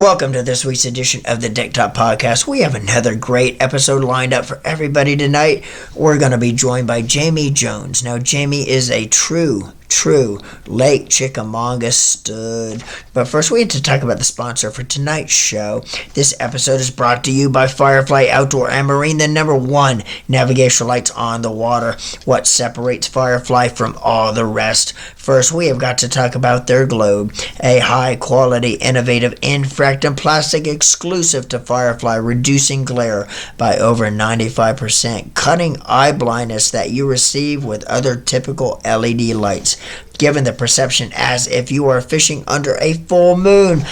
Welcome to this week's edition of the Deck Top Podcast. We have another great episode lined up for everybody tonight. We're going to be joined by Jamey Jones. Now, Jamey is a true Lake Chickamauga stud. But first, we have to talk about the sponsor for tonight's show. This episode is brought to you by Firefly Outdoor and Marine, the #1 navigational lights on the water. What separates Firefly from all the rest? First, we have got to talk about their globe, a high-quality, innovative, infrared plastic exclusive to Firefly, reducing glare by over 95%, cutting eye blindness that you receive with other typical LED lights, given the perception as if you are fishing under a full moon.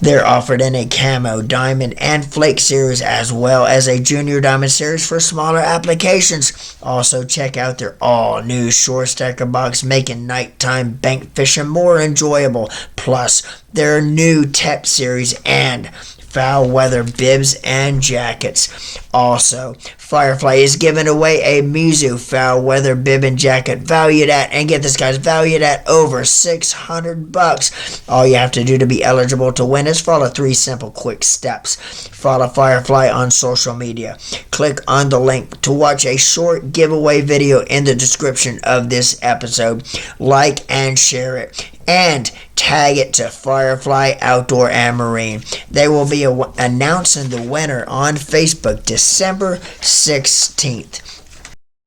They're offered in a camo, diamond, and flake series, as well as a junior diamond series for smaller applications. Also, check out their all-new shore stacker box, making nighttime bank fishing more enjoyable. Plus, their new TEP series and foul weather bibs and jackets. Also, Firefly is giving away a Mizu foul weather bib and jacket valued at, and get this guys, valued at over $600. All you have to do to be eligible to win is follow 3 simple quick steps. Follow Firefly on social media. Click on the link to watch a short giveaway video in the description of this episode. Like and share it. And tag it to Firefly Outdoor and Marine. They will be announcing the winner on Facebook December 16th.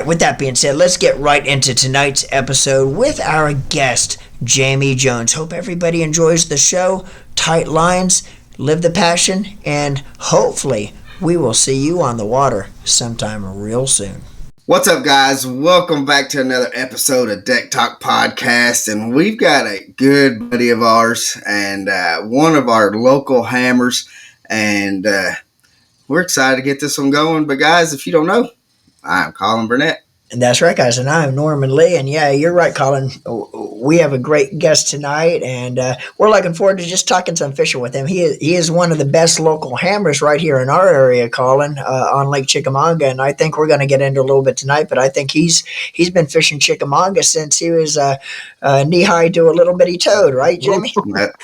With that being said, let's get right into tonight's episode with our guest, Jamey Jones. Hope everybody enjoys the show. Tight lines, live the passion, and hopefully we will see you on the water sometime real soon. What's up, guys? Welcome back to another episode of Deck Talk Podcast, and we've got a good buddy of ours and one of our local hammers, and we're excited to get this one going. But guys, if you don't know, I'm Colin Burnett. And that's right, guys, and I'm Norman Lee, and yeah, you're right, Colin. We have a great guest tonight, and we're looking forward to just talking some fishing with him. He is one of the best local hammers right here in our area, Colin, on Lake Chickamauga, and I think we're going to get into a little bit tonight, but I think he's been fishing Chickamauga since he was knee-high to a little bitty toad, right, Jimmy?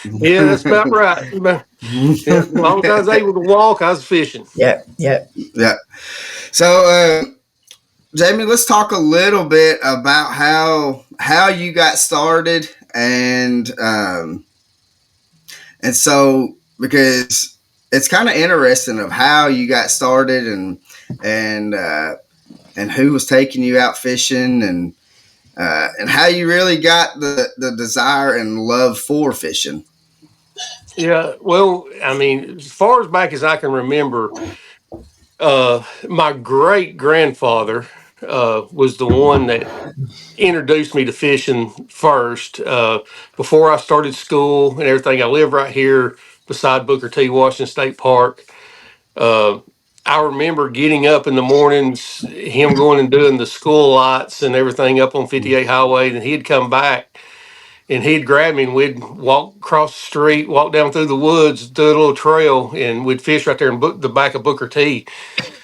Yeah, that's about right. As long as I was able to walk, I was fishing. Yeah. So, Jamey, let's talk a little bit about how you got started, and so, because it's kind of interesting of how you got started and who was taking you out fishing, and how you really got the desire and love for fishing. Yeah, well, I mean, as far as back as I can remember, my great grandfather was the one that introduced me to fishing first. Before I started school and everything, I live right here beside Booker T. Washington State Park. I remember getting up in the mornings, him going and doing the school lights and everything up on 58 Highway, and he'd come back and he'd grab me and we'd walk across the street, walk down through the woods, do a little trail, and we'd fish right there in the back of Booker T.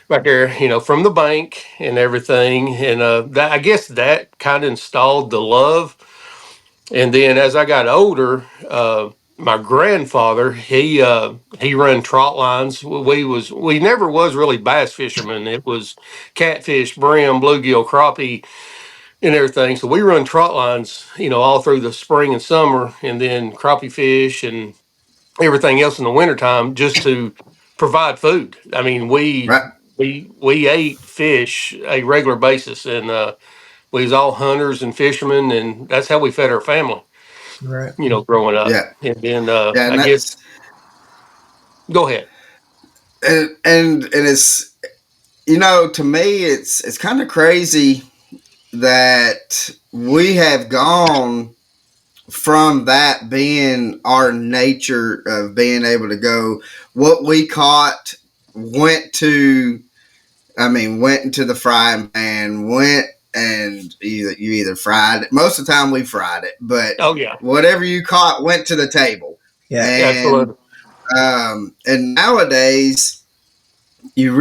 Back there, from the bank and everything. And I guess that kind of installed the love. And then as I got older, my grandfather, he run trot lines. We never was really bass fishermen. It was catfish, brim, bluegill, crappie, and everything. So we run trot lines, all through the spring and summer, and then crappie fish and everything else in the wintertime just to provide food. I mean, Right. we ate fish a regular basis, and we was all hunters and fishermen, and that's how we fed our family. Right. Growing up. Yeah. And then Yeah, and I guess go ahead. And it's, to me, it's kind of crazy that we have gone from that being our nature of being able to go, what we caught went into the frying pan, and you either fried it. Most of the time we fried it, but Oh yeah, whatever you caught went to the table. Yeah. absolutely. And nowadays you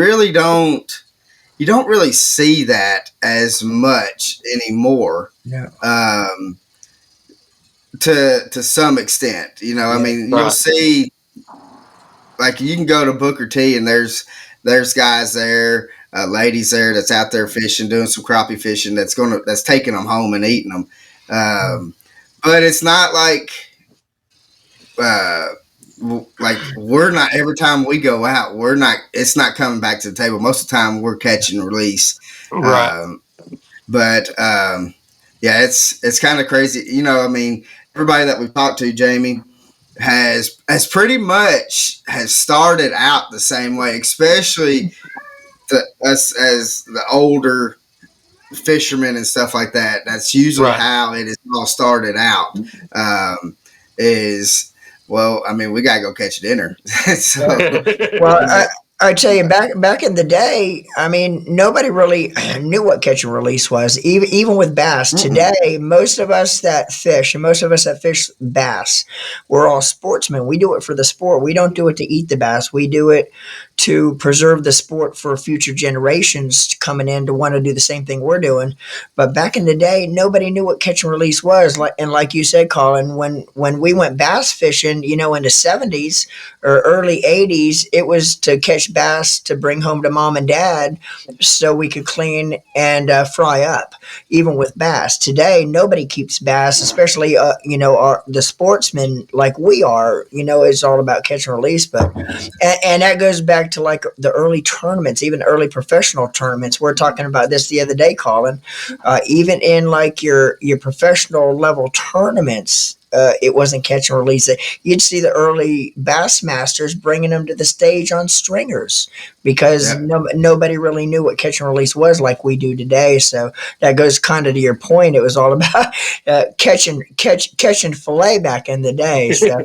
don't really see that as much anymore. Yeah. To some extent, I mean, you'll Right. see like you can go to Booker T and there's guys there, ladies there that's out there fishing, doing some crappie fishing. That's taking them home and eating them. But it's not uh, like we're not every time we go out. It's not coming back to the table. Most of the time we're catch and release. Right. But yeah, it's kind of crazy. You know, I mean, everybody that we've talked to, Jamey, has pretty much has started out the same way, especially us as the older fishermen and stuff like that. That's usually Right. how it is all started out. Is well, I mean, we gotta go catch dinner. So, Well, you know, I tell you, back in the day, I mean, nobody really knew what catch and release was. Even with bass mm-mm. today, most of us that fish and most of us that fish bass, we're all sportsmen. We do it for the sport. We don't do it to eat the bass. We do it to preserve the sport for future generations coming in to want to do the same thing we're doing. But back in the day, nobody knew what catch and release was. And like you said, Colin, when we went bass fishing, in the '70s or early '80s, it was to catch bass to bring home to mom and dad so we could clean and fry up. Even with bass today, nobody keeps bass, especially the sportsmen like we are. It's all about catch and release. But and that goes back to like the early tournaments, even early professional tournaments. We're talking about this the other day, Colin. Even in like your professional level tournaments, it wasn't catch and release. You'd see the early bass masters bringing them to the stage on stringers because Yeah. nobody really knew what catch and release was like we do today. So that goes kind of to your point. It was all about catching fillet back in the day. So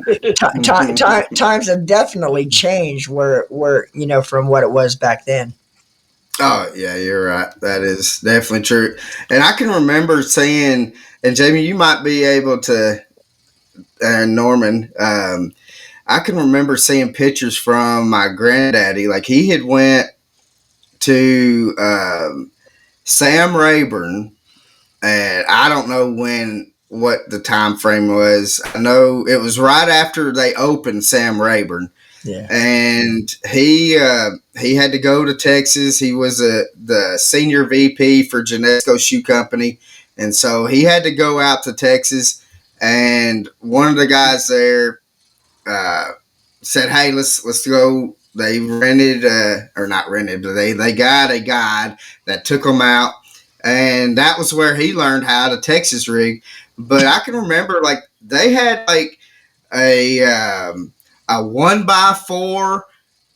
times have definitely changed where from what it was back then. Oh yeah, you're right. That is definitely true. And I can remember seeing, and Jamey, you might be able to, and Norman, I can remember seeing pictures from my granddaddy. Like he had went to Sam Rayburn, and I don't know what the time frame was. I know it was right after they opened Sam Rayburn. Yeah. And he had to go to Texas. He was the senior VP for Genesco Shoe Company, and so he had to go out to Texas. And one of the guys there said, "Hey, let's go." They rented or not rented, but they got a guide that took them out, and that was where he learned how to Texas rig. But I can remember like they had like a 1x4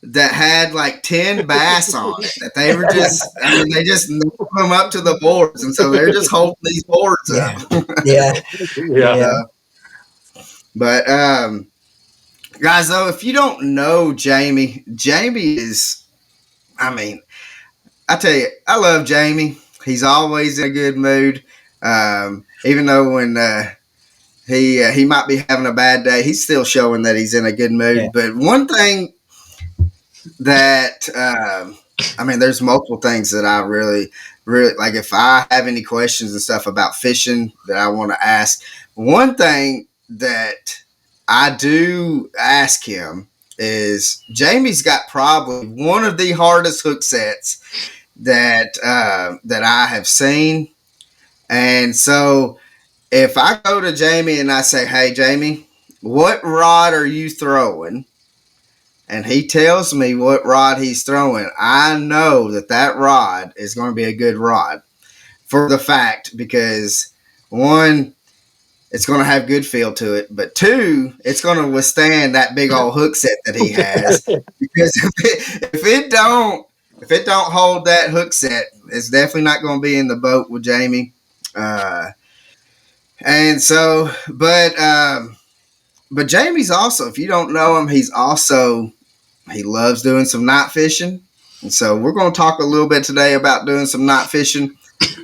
that had like 10 bass on it that they were they just nailed them up to the boards. And so they're just holding these boards Yeah. up. Yeah. Yeah. Yeah. But, guys, though, if you don't know Jamey is, I mean, I tell you, I love Jamey. He's always in a good mood. Even though when, he might be having a bad day, he's still showing that he's in a good mood. Yeah. But one thing that there's multiple things that I really like. If I have any questions and stuff about fishing that I want to ask, one thing that I do ask him is Jamey's got probably one of the hardest hook sets that I have seen. And so if I go to Jamey and I say, "Hey Jamey, what rod are you throwing?" and he tells me what rod he's throwing, I know that rod is going to be a good rod for the fact because one, it's going to have good feel to it, but two, it's going to withstand that big old hook set that he has. Because if it don't hold that hook set, it's definitely not going to be in the boat with Jamey. And so, but Jamey's also, if you don't know him, he loves doing some night fishing. And so we're going to talk a little bit today about doing some night fishing.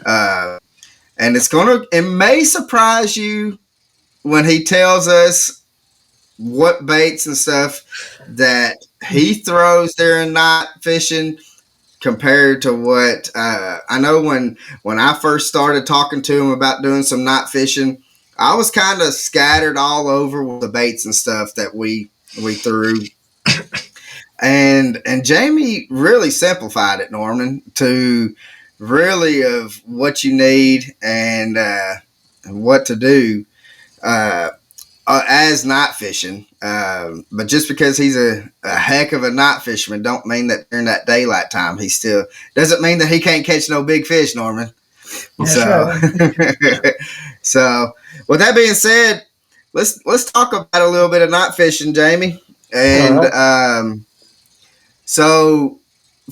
And it may surprise you when he tells us what baits and stuff that he throws during night fishing compared to what I know when I first started talking to him about doing some night fishing, I was kind of scattered all over with the baits and stuff that we threw. and Jamie really simplified it, Norman, to really of what you need and what to do. As night fishing. But just because he's a heck of a night fisherman, don't mean that during that daylight time he still doesn't mean that he can't catch no big fish, Norman. That's So, right. so with that being said, let's talk about a little bit of night fishing, Jamie. All And right. so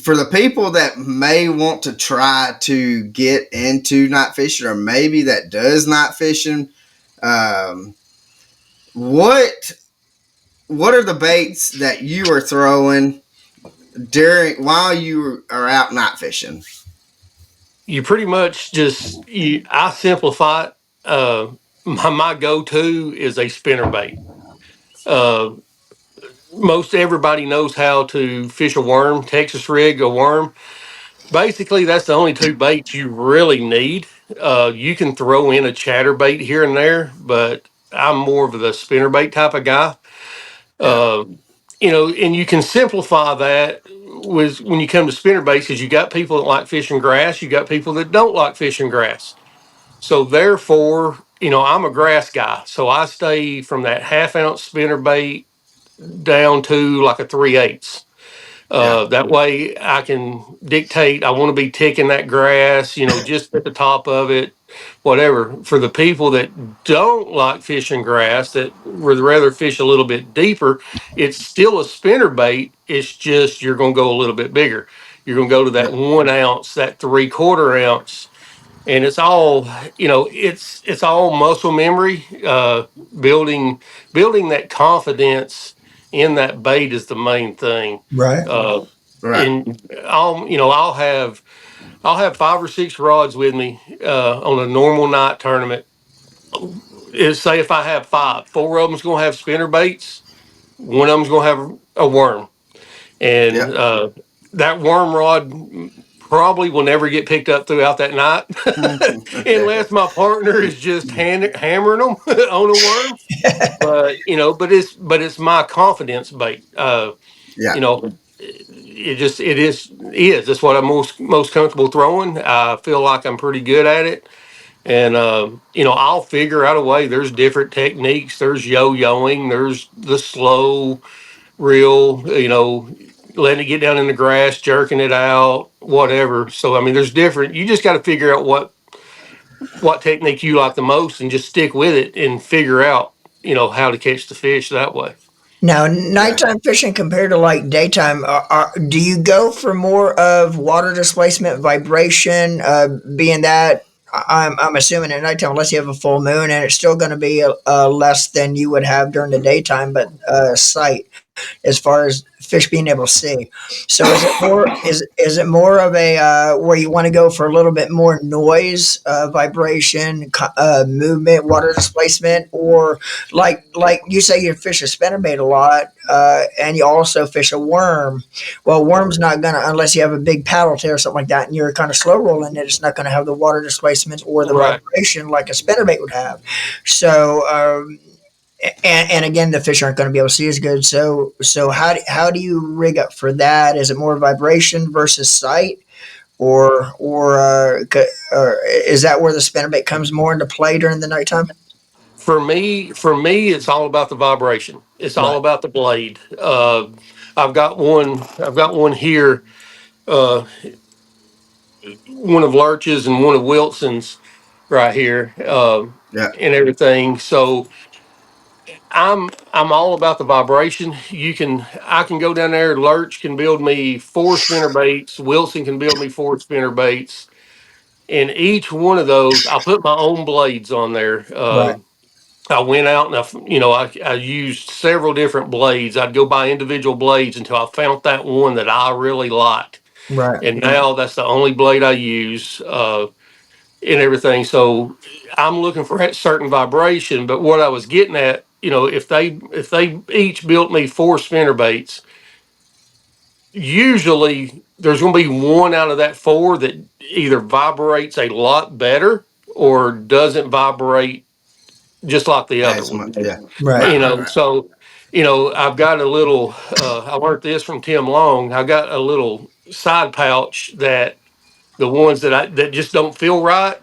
for the people that may want to try to get into night fishing, or maybe that does night fishing, um, what what are the baits that you are throwing during while you are out night fishing? You pretty much just I simplify it. My go to is a spinner bait. Uh, Most everybody knows how to fish a worm, Texas rig, a worm. Basically, that's the only two baits you really need. You can throw in a chatter bait here and there, but I'm more of the spinner bait type of guy. Yeah, Uh, and you can simplify that with when you come to spinner baits, because you got people that like fishing grass, you got people that don't like fishing grass. So therefore, I'm a grass guy, so I stay from that half-ounce spinner bait down to like a 3/8. yeah, That way I can dictate, I want to be ticking that grass, just at the top of it, whatever. For the people that don't like fishing grass, that would rather fish a little bit deeper, it's still a spinner bait. It's just you're going to go a little bit bigger. You're going to go to yeah, that 1 ounce, that 3/4 ounce, and it's all muscle memory. Building that confidence in that bait is the main thing. Right. uh right. and I'll have 5 or 6 rods with me on a normal night tournament. Say if I have five, four of them's gonna have spinner baits, one of them's gonna have a worm, and Yeah. that worm rod probably will never get picked up throughout that night, unless my partner is just hammering them on a worm. But it's my confidence bait. Yeah. You know, it is. That's what I'm most comfortable throwing. I feel like I'm pretty good at it, and I'll figure out a way. There's different techniques. There's yo-yoing. There's the slow reel. Letting it get down in the grass, jerking it out, whatever. So I mean, there's different. You just got to figure out what technique you like the most, and just stick with it and figure out how to catch the fish that way. Now, Yeah. nighttime fishing compared to like daytime, do you go for more of water displacement, vibration, being that I'm assuming at nighttime, unless you have a full moon, and it's still going to be less than you would have during the daytime, but sight as far as fish being able to see. So is it more of a where you want to go for a little bit more noise, vibration, movement, water displacement, or like you say you fish a spinnerbait a lot, and you also fish a worm. Well, worm's not gonna unless you have a big paddle tail or something like that, and you're kind of slow rolling it. It's not going to have the water displacement or the Right. vibration like a spinnerbait would have. So. And again, the fish aren't going to be able to see as good. So how do you rig up for that? Is it more vibration versus sight, or is that where the spinnerbait comes more into play during the nighttime? For me, it's all about the vibration. It's all Right, about the blade. I've got one. I've got one here. Uh, one of Lurch's and one of Wilson's right here, Yeah. and everything. So I'm all about the vibration. I can go down there. Lurch can build me 4 spinner baits. Wilson can build me 4 spinner baits. And each one of those, I put my own blades on there. right, I went out and I used several different blades. I'd go buy individual blades until I found that one that I really liked. right. And now that's the only blade I use, and everything. So I'm looking for a certain vibration. But what I was getting at, if they each built me 4 spinner baits, usually there's going to be one out of that four that either vibrates a lot better or doesn't vibrate just like the other As one. much. Yeah. Right. Right. Right. Right. So I've got a little. I learned this from Tim Long. I got a little side pouch that the ones that just don't feel right.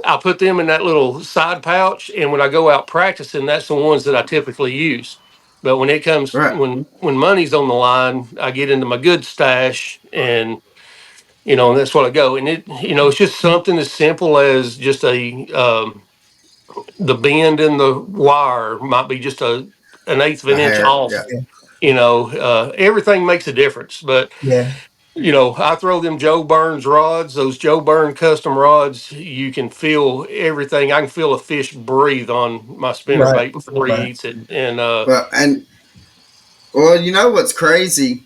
I put them in that little side pouch, and when I go out practicing, that's the ones that I typically use. But when it comes Right. when money's on the line, I get into my good stash, and and that's what I go. And it's just something as simple as just the bend in the wire might be just an eighth of A an inch hair. Yeah. off. Everything makes a difference. But Yeah. I throw them Joe Burns rods, those Joe Burn custom rods. You can feel everything. I can feel a fish breathe on my spinner Right. bait before he Right. eats it. And Well, and well, you know what's crazy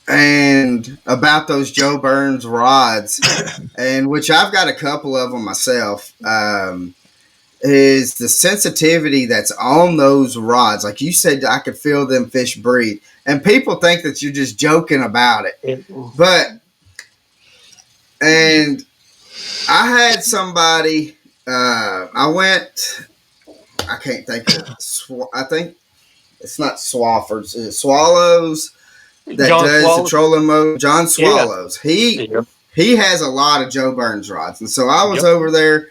and about those Joe Burns rods, and which I've got a couple of them myself. Is the sensitivity that's on those rods. Like you said, I could feel them fish breathe. And people think that you're just joking about it. it, But, and I had somebody, I can't think of it. I think it's not Swafford's, it's Swallows that John does the Swallow, trolling mode. John yeah, Swallows. He, yeah, he has a lot of Joe Burns rods. And so I was yep, over there,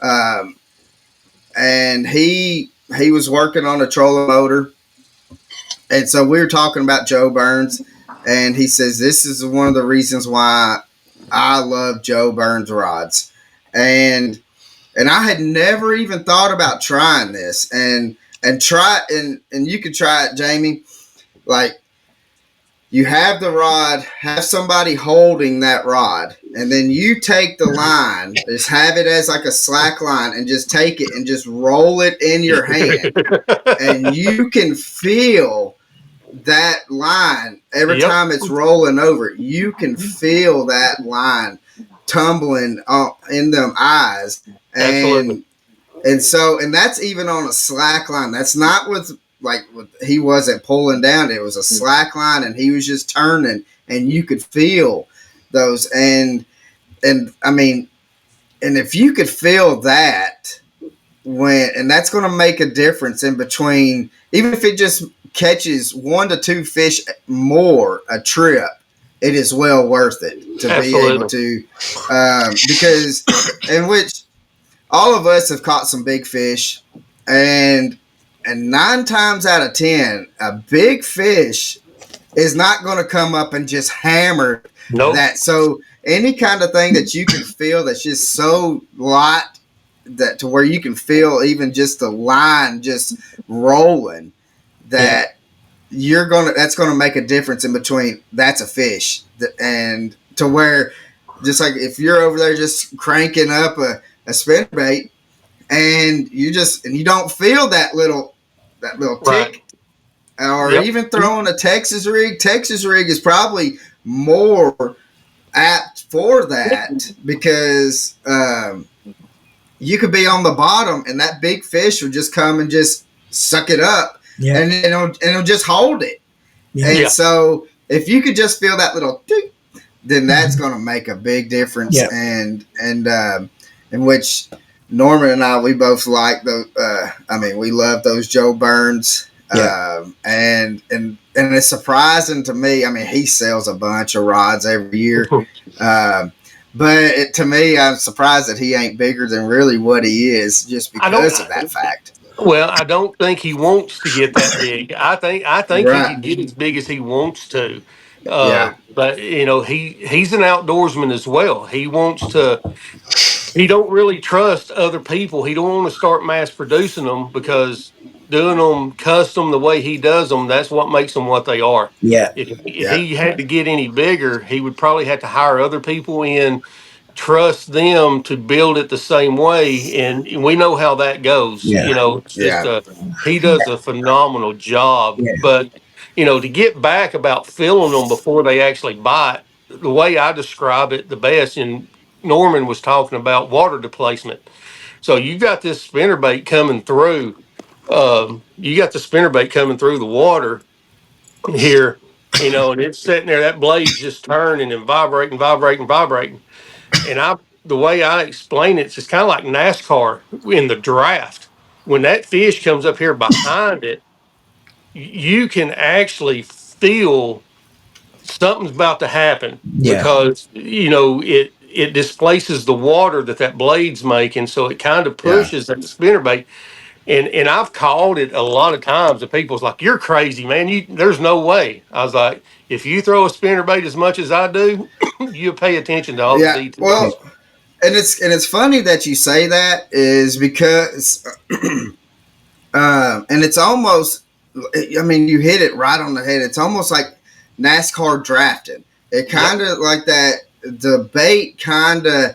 um, and he was working on a trolling motor, and so we were talking about Joe Burns, and he says this is one of the reasons why I love Joe Burns rods, and I had never even thought about trying this, and try and you could try it, Jamey. Like you have the rod, have somebody holding that rod, and then you take the line, just have it as like a slack line, and just take it and just roll it in your hand, and you can feel that line every yep, time it's rolling over. You can feel that line tumbling in them eyes, absolutely, and that's even on a slack line. That's not he wasn't pulling down. It was a slack line, and he was just turning, and you could feel those. And I mean, and if you could feel that and that's going to make a difference in between, even if it just catches 1 to 2 fish more a trip, it is well worth it to be able absolutely. to, because in which all of us have caught some big fish, and 9 times out of 10, a big fish is not going to come up and just hammer Nope. that. So any kind of thing that you can feel that's just so light, that to where you can feel even just the line just rolling, Yeah. that that's gonna make a difference in between that's a fish, and to where, just like if you're over there just cranking up a spinnerbait, and you don't feel that little Right. tick, or Yep. even throwing a Texas rig is probably more apt for that, because you could be on the bottom and that big fish will just come and just suck it up, Yeah. and it'll just hold it. Yeah. And Yeah. so if you could just feel that little ding, then that's Mhm. going to make a big difference. Yeah. And in which Norman and I, we both like those. I mean, we love those Joe Burns. Yeah. And it's surprising to me. I mean, he sells a bunch of rods every year. Um, but to me, I'm surprised that he ain't bigger than really what he is, just I don't. because of that fact. Well, I don't think he wants to get that big. I think he Right. can get as big as he wants to. Yeah. But he's an outdoorsman as well. He don't really trust other people. He don't want to start mass producing them, because doing them custom the way he does them, that's what makes them what they are. Yeah. If Yeah. he had to get any bigger, he would probably have to hire other people in, trust them to build it the same way, and we know how that goes. Yeah. It's just Yeah. he does a phenomenal job. Yeah. But to get back about filling them before they actually bite, the way I describe it the best, and Norman was talking about water displacement. So you got this spinnerbait coming through. You got the spinnerbait coming through the water here, and it's sitting there. That blade's just turning and vibrating, vibrating, vibrating. And the way I explain it, it's kind of like NASCAR in the draft. When that fish comes up here behind it, you can actually feel something's about to happen Yeah. because it displaces the water that blade's making, so it kind of Yeah. pushes that spinnerbait. And I've called it a lot of times, and people's like, "You're crazy, man! There's no way." I was like, "If you throw a spinnerbait as much as I do, you pay attention to all the Yeah. details." Well, and it's funny that you say that is because and it's almost, I mean, you hit it right on the head. It's almost like NASCAR drafting. It Yep. kind of like that, the bait kind of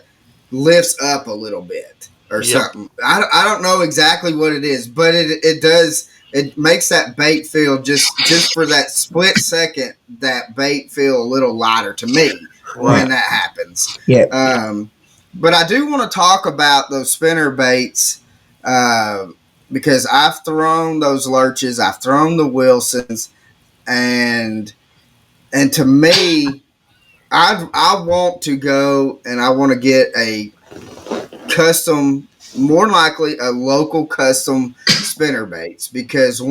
lifts up a little bit or Yep. something. I don't know exactly what it is, but it does. It makes that bait feel just for that split second, that bait feel a little lighter to me when Right. that happens. Yeah. Um, but I do want to talk about those spinner baits. Because I've thrown those lurches, I've thrown the Wilsons, and to me, I want to go and I want to get a custom, more likely a local custom spinner baits, because I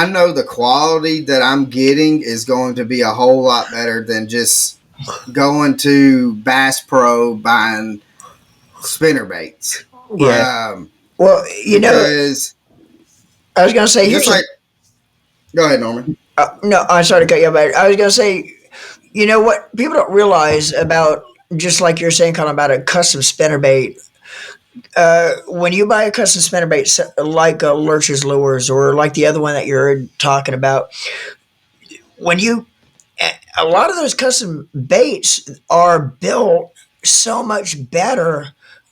know the quality that I'm getting is going to be a whole lot better than just going to Bass Pro buying spinner baits. Yeah. Right. Well, Because I was gonna say just like, go ahead, Norman. no, I'm sorry to cut you off. But I was gonna say, what people don't realize about, just like you're saying, kind of about a custom spinnerbait. When you buy a custom spinnerbait, like Lurch's lures or like the other one that you're talking about, when you a lot of those custom baits are built so much better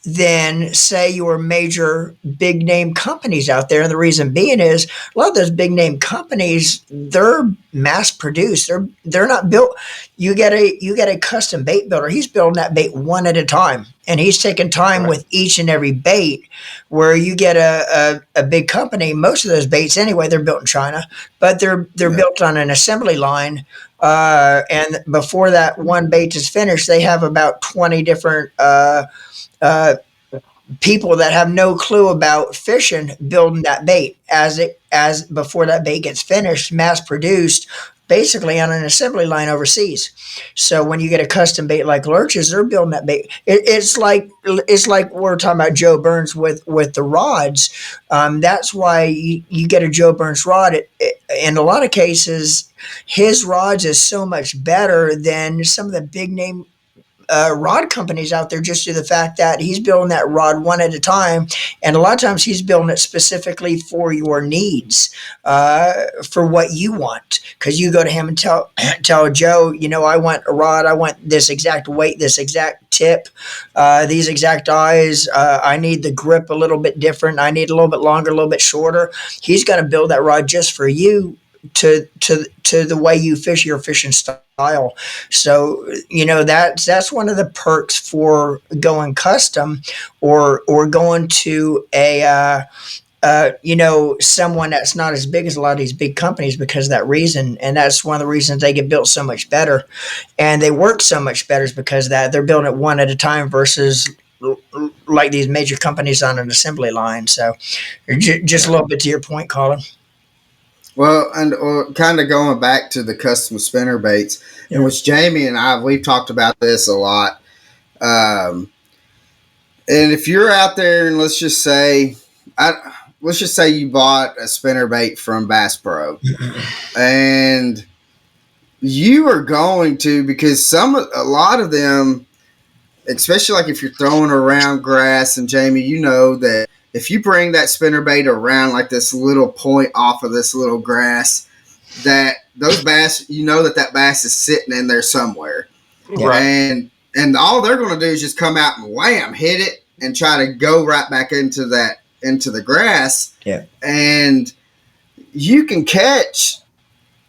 than, say, your major big name companies out there. And the reason being is a lot of those big name companies, they're mass produced. They're not built. You get a custom bait builder. He's building that bait one at a time, and he's taking time Right. with each and every bait. Where you get a big company, most of those baits anyway, they're built in China, but they're Yeah. built on an assembly line. And before that one bait is finished, they have about 20 different uh, people that have no clue about fishing building that bait as before that bait gets finished, mass produced, basically on an assembly line overseas. So when you get a custom bait like lurches, they're building that bait. It's like we're talking about Joe Burns with the rods. That's why you get a Joe Burns rod. In a lot of cases, his rods is so much better than some of the big name rod companies out there, just due to the fact that he's building that rod one at a time, and a lot of times he's building it specifically for your needs, for what you want. Because you go to him and tell Joe, I want a rod, I want this exact weight, this exact tip, these exact eyes. I need the grip a little bit different. I need a little bit longer, a little bit shorter. He's going to build that rod just for you, to the way you fish, your fishing style. So that's one of the perks for going custom, or going to a someone that's not as big as a lot of these big companies, because of that reason. And that's one of the reasons they get built so much better and they work so much better, is because of that they're building it one at a time versus like these major companies on an assembly line. So just a Yeah. little bit to your point, Colin. Well, and kind of going back to the custom spinner baits, in Yeah. which Jamie and we've talked about this a lot. Um, and if you're out there, and I, let's just say you bought a spinner bait from Bass Pro, and you are going to, because a lot of them, especially like if you're throwing around grass, and Jamie, you know that if you bring that spinner bait around like this little point off of this little grass, that those bass, that bass is sitting in there somewhere, Yeah. Right. and all they're going to do is just come out and wham, hit it, and try to go right back into the grass, Yeah. and you can catch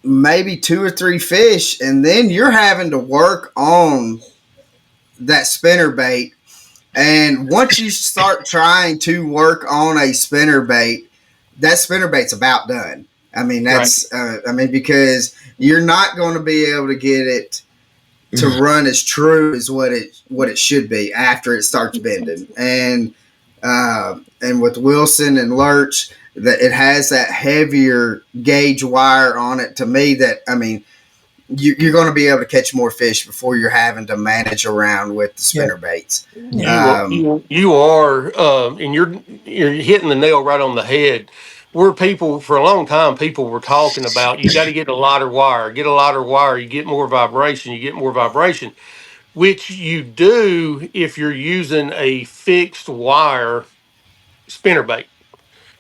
maybe 2 or 3 fish, and then you're having to work on that spinner bait. And once you start trying to work on a spinner bait, that spinner bait's about done. I mean, Right. because you're not going to be able to get it to run as true as what it should be after it starts bending. And with Wilson and Lurch, that it has that heavier gauge wire on it. To me, that I mean, you're going to be able to catch more fish before you're having to manage around with the Yeah. spinner baits. Yeah. You are, and you're hitting the nail right on the head. Where people for a long time, people were talking about you got to get a lighter wire, get a lighter wire. You get more vibration, you get more vibration, which you do if you're using a fixed wire spinnerbait.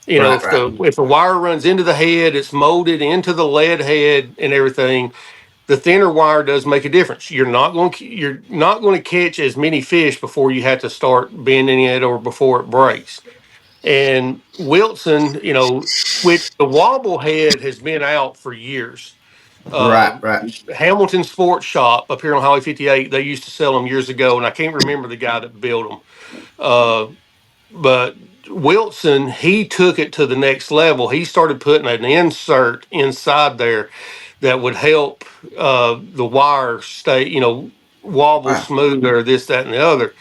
You know, Right, right. if the wire runs into the head, it's molded into the lead head and everything. The thinner wire does make a difference. You're not going to catch as many fish before you have to start bending it or before it breaks. And Wilson, you know, which the wobble head has been out for years. Right, Uh, right. Hamilton Sports Shop up here on Highway 58, they used to sell them years ago, and I can't remember the guy that built them. Uh, but Wilson, he took it to the next level. He started putting an insert inside there that would help the wire stay, you know, wobble Wow. smoother, this, that, and the other.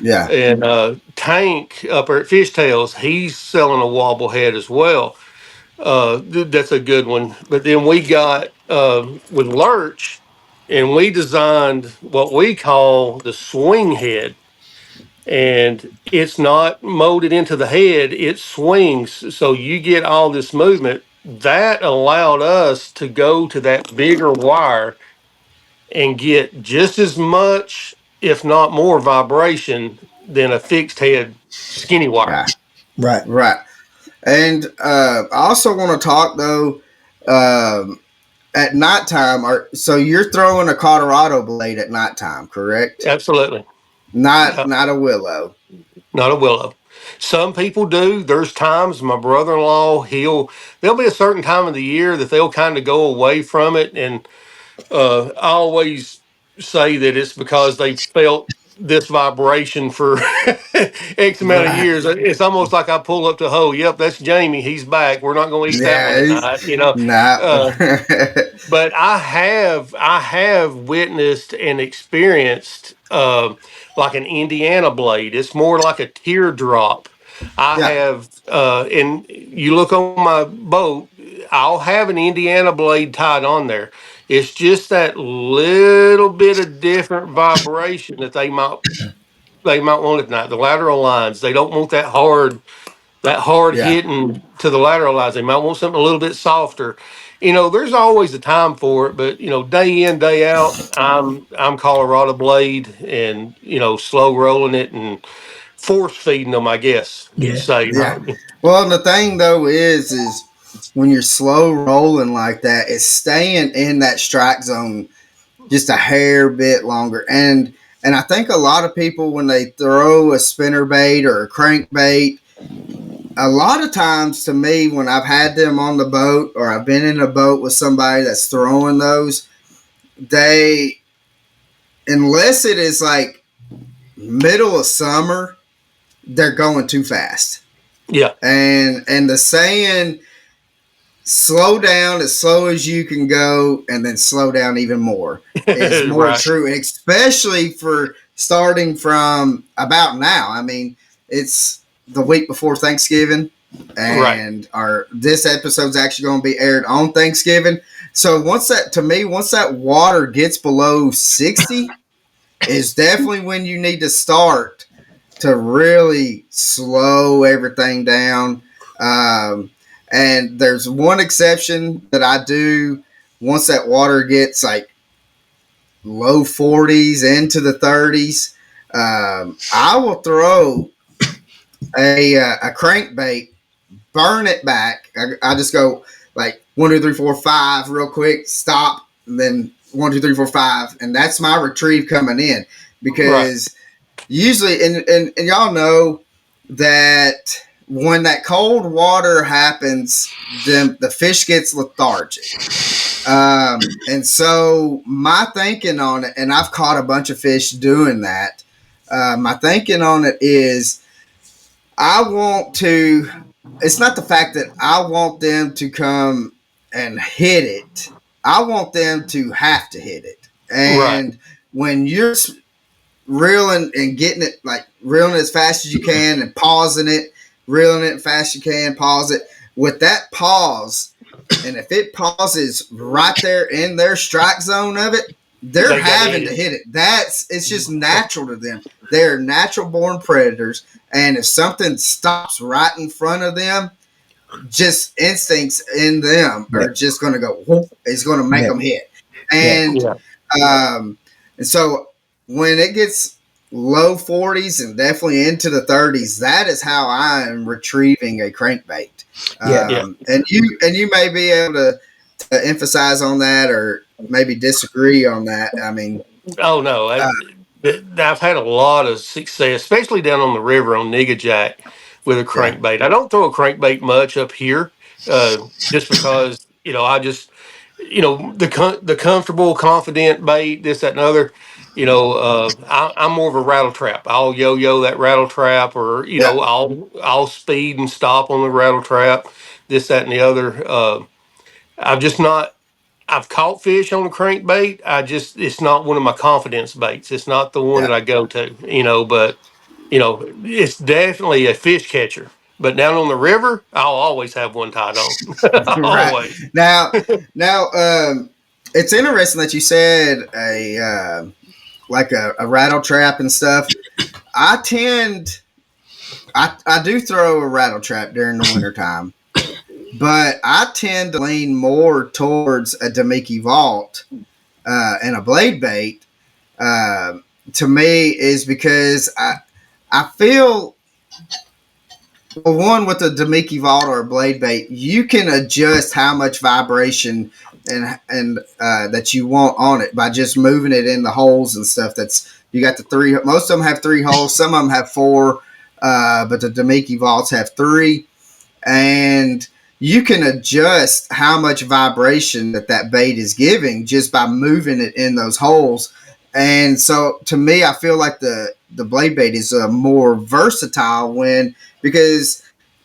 Yeah. And Tank up there at Fishtails, he's selling a wobble head as well. That's a good one. But then we got with Lurch, and we designed what we call the swing head, and it's not molded into the head, it swings, so you get all this movement. That allowed us to go to that bigger wire and get just as much, if not more, vibration than a fixed head skinny wire. Yeah. Right. Right. And I also want to talk though, um, at nighttime. So you're throwing a Colorado blade at nighttime, correct? Absolutely. Not Yeah, not a willow. not a willow. Some people do. There's times my brother-in-law, there'll be a certain time of the year that they'll kind of go away from it, and I always say that it's because they felt this vibration for X amount of Right. years. It's almost like I pull up to hoe. Yep, that's Jamie. He's back. We're not going to eat that one Yeah. tonight. You know, Nah. uh, but I have witnessed and experienced like an Indiana blade. It's more like a teardrop. I Yeah. have, and you look on my boat, I'll have an Indiana blade tied on there. It's just that little bit of different vibration that they might want at night. The lateral lines, they don't want that hard Yeah. hitting to the lateral lines. They might want something a little bit softer. You know, there's always a time for it, but you know, day in, day out, I'm Colorado blade and slow rolling it and force feeding them, I guess you'd Yeah. say. Yeah. Well, and the thing though is when you're slow rolling like that, it's staying in that strike zone just a hair bit longer. And I think a lot of people when they throw a spinner bait or a crankbait, a lot of times to me when I've had them on the boat or I've been in a boat with somebody that's throwing those, they unless it is like middle of summer, they're going too fast. Yeah. And the saying slow down as slow as you can go and then slow down even more is more Right. true, especially for starting from about now. I mean, it's the week before Thanksgiving, Right. and our this episode's actually going to be aired on Thanksgiving. So once that water gets below 60 is definitely when you need to start to really slow everything down. Um, and there's one exception that I do once that water gets like low 40s into the 30s. I will throw a crankbait, burn it back. I just go like 1, 2, 3, 4, 5 real quick, stop, and then 1, 2, 3, 4, 5, and that's my retrieve coming in Right. because usually, and y'all know that when that cold water happens, the fish gets lethargic. And so my thinking on it, and I've caught a bunch of fish doing that. My thinking on it is I want to, it's not the fact that I want them to come and hit it. I want them to have to hit it. Right. And when you're reeling and getting it, like reeling it as fast as you can and pausing it, reeling it as fast as you can, pause it. with that pause, and if it pauses right there in their strike zone of it, they're They got to having hit to it. hit it. It's just natural to them. They're natural born predators, and if something stops right in front of them, just instincts in them Yeah. are just going to go whoop. It's going to make Yeah. them hit, Yeah. and Yeah. um, and so when it gets low 40s and definitely into the 30s, that is how I am retrieving a crankbait. Yeah. Yeah. And you may be able to emphasize on that or maybe disagree on that. I mean, Oh no, uh, I've had a lot of success, especially down on the river on Jack with a yeah, crankbait. I don't throw a crankbait much up here, just because I just the comfortable, confident bait, this, that, and other. I'm more of a rattle trap. I'll yo-yo that rattle trap, or yeah, I'll speed and stop on the rattle trap, this, that, and the other. I've just not. I've caught fish on a crankbait. It's not one of my confidence baits. It's not the one yeah. that I go to, but it's definitely a fish catcher. But down on the river, I'll always have one tied on. Right Always. now, it's interesting that you said like a rattle trap and stuff. I tend, I do throw a rattle trap during the wintertime, but I tend to lean more towards a Demiki vault and a blade bait. Uh, to me, is because I feel, well, one with a Demiki vault or a blade bait, you can adjust how much vibration and that you want on it by just moving it in the holes and stuff. That's you got the three. Most of them have three holes. Some of them have four, but the Demiki vaults have three, and you can adjust how much vibration that bait is giving just by moving it in those holes. And so, to me, I feel like the blade bait is more versatile when because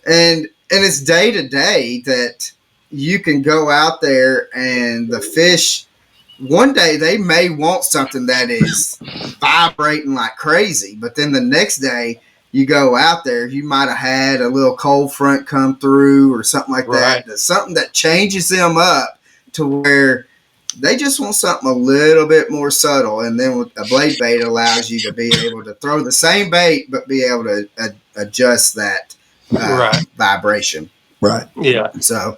and it's day to day that you can go out there and the fish one day they may want something that is vibrating like crazy, but then the next day you go out there, you might have had a little cold front come through or something like that. Right. Something that changes them up to where they just want something a little bit more subtle. And then with a blade bait allows you to be able to throw the same bait, but be able to adjust that Right. vibration. Right. Yeah. So,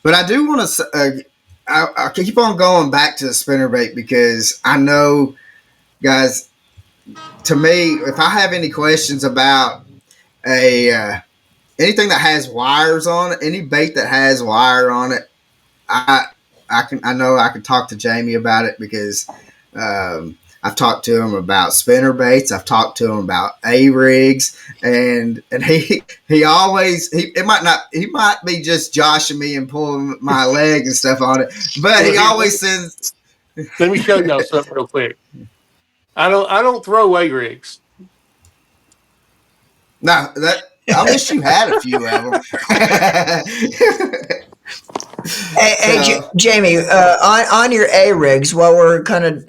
but I do want to. I keep on going back to the spinnerbait because I know, guys. To me, if I have any questions about a anything that has wires on it, any bait that has wire on it, I I know I can talk to Jamey about it because I've talked to him about spinner baits. I've talked to him about A rigs, and he always he might be just joshing me and pulling my leg and stuff on it, but Well, he here, always says let me show y'all something real quick. I don't throw A rigs. no that. I wish you had a few of them. Hey, So Jamie, on your A rigs, while we're kind of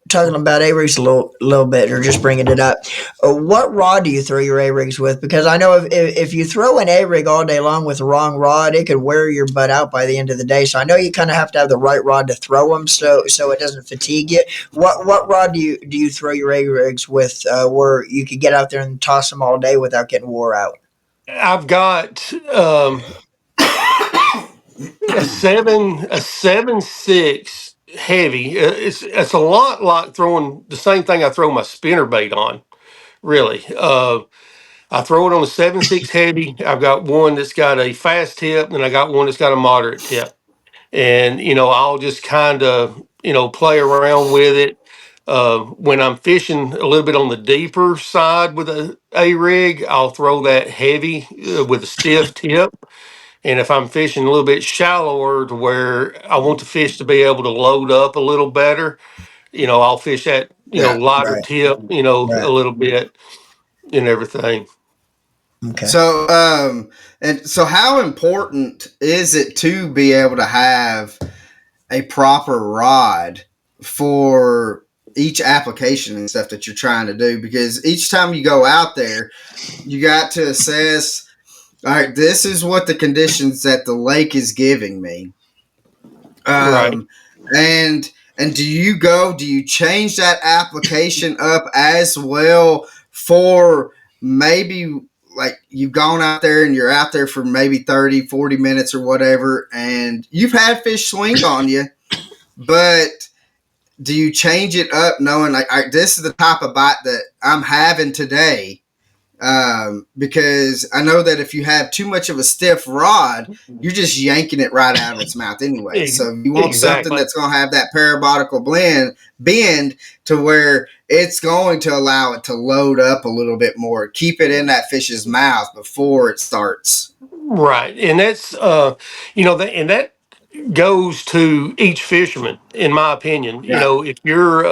talking about A rigs a little bit, or just bringing it up, what rod do you throw your A rigs with? Because I know if you throw an A rig all day long with the wrong rod, it could wear your butt out by the end of the day. So I know you kind of have to have the right rod to throw them, so it doesn't fatigue you. What rod do you throw your A rigs with, where you could get out there and toss them all day without getting wore out? I've got a 7.6 heavy. It's a lot like throwing the same thing I throw my spinner bait on. Really, I throw it on a 7.6 heavy. I've got one that's got a fast tip, and I got one that's got a moderate tip. And I'll just kind of play around with it. When I'm fishing a little bit on the deeper side with a rig, I'll throw that heavy with a stiff tip. And if I'm fishing a little bit shallower to where I want the fish to be able to load up a little better, I'll fish that, yeah. lighter Right, tip, a right, little bit and everything. okay. So and so how important is it to be able to have a proper rod for each application and stuff that you're trying to do? Because each time you go out there, you got to assess All right, this is what the conditions that the lake is giving me. Right. Um, and do you go? Do you change that application up as well for maybe like you've gone out there and you're out there for maybe 30, 40 minutes or whatever, and you've had fish swing on you, but do you change it up knowing like this is the type of bite that I'm having today? Because I know that if you have too much of a stiff rod, you're just yanking it right out of its mouth anyway. So you want something Exactly. that's going to have that parabolical bend to where it's going to allow it to load up a little bit more, keep it in that fish's mouth before it starts. Right. And that's and that goes to each fisherman, in my opinion. Yeah, If you're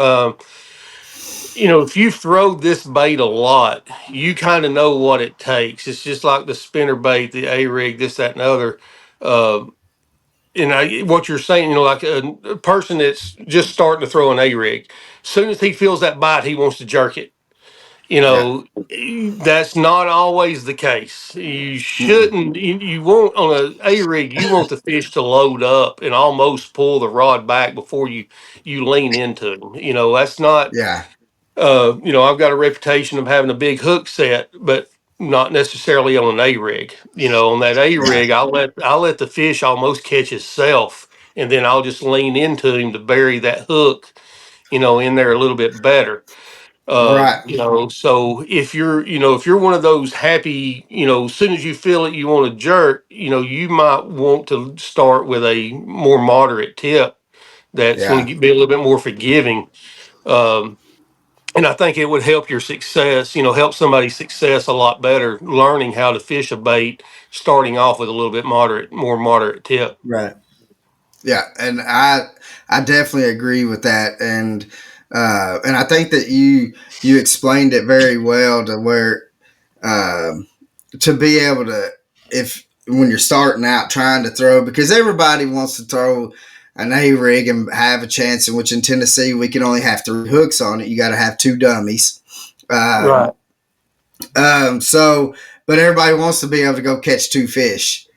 if you throw this bait a lot, you kind of know what it takes. It's just like the spinner bait, the A rig, this, that, and other. Uh, what you're saying, like a person that's just starting to throw an A rig, as soon as he feels that bite, he wants to jerk it. yeah, That's not always the case. You mm-mm. shouldn't. You want on a rig. You want the fish to load up and almost pull the rod back before you lean into them. That's not. Yeah, I've got a reputation of having a big hook set, but not necessarily on an A rig. On that A yeah, rig, I'll let the fish almost catch itself, and then I'll just lean into him to bury that hook, in there a little bit better. right, So if you're one of those happy, as soon as you feel it, you want to jerk, you might want to start with a more moderate tip that's going yeah, to be a little bit more forgiving. Um, and I think it would help your success, help somebody's success a lot better, learning how to fish a bait, starting off with a little bit more moderate tip. right. Yeah, and I definitely agree with that, and I think that you explained it very well to where um, to be able to if when you're starting out trying to throw because everybody wants to throw an A rig and have a chance. In which in Tennessee we can only have three hooks on it. You got to have two dummies. Right. So, but everybody wants to be able to go catch two fish.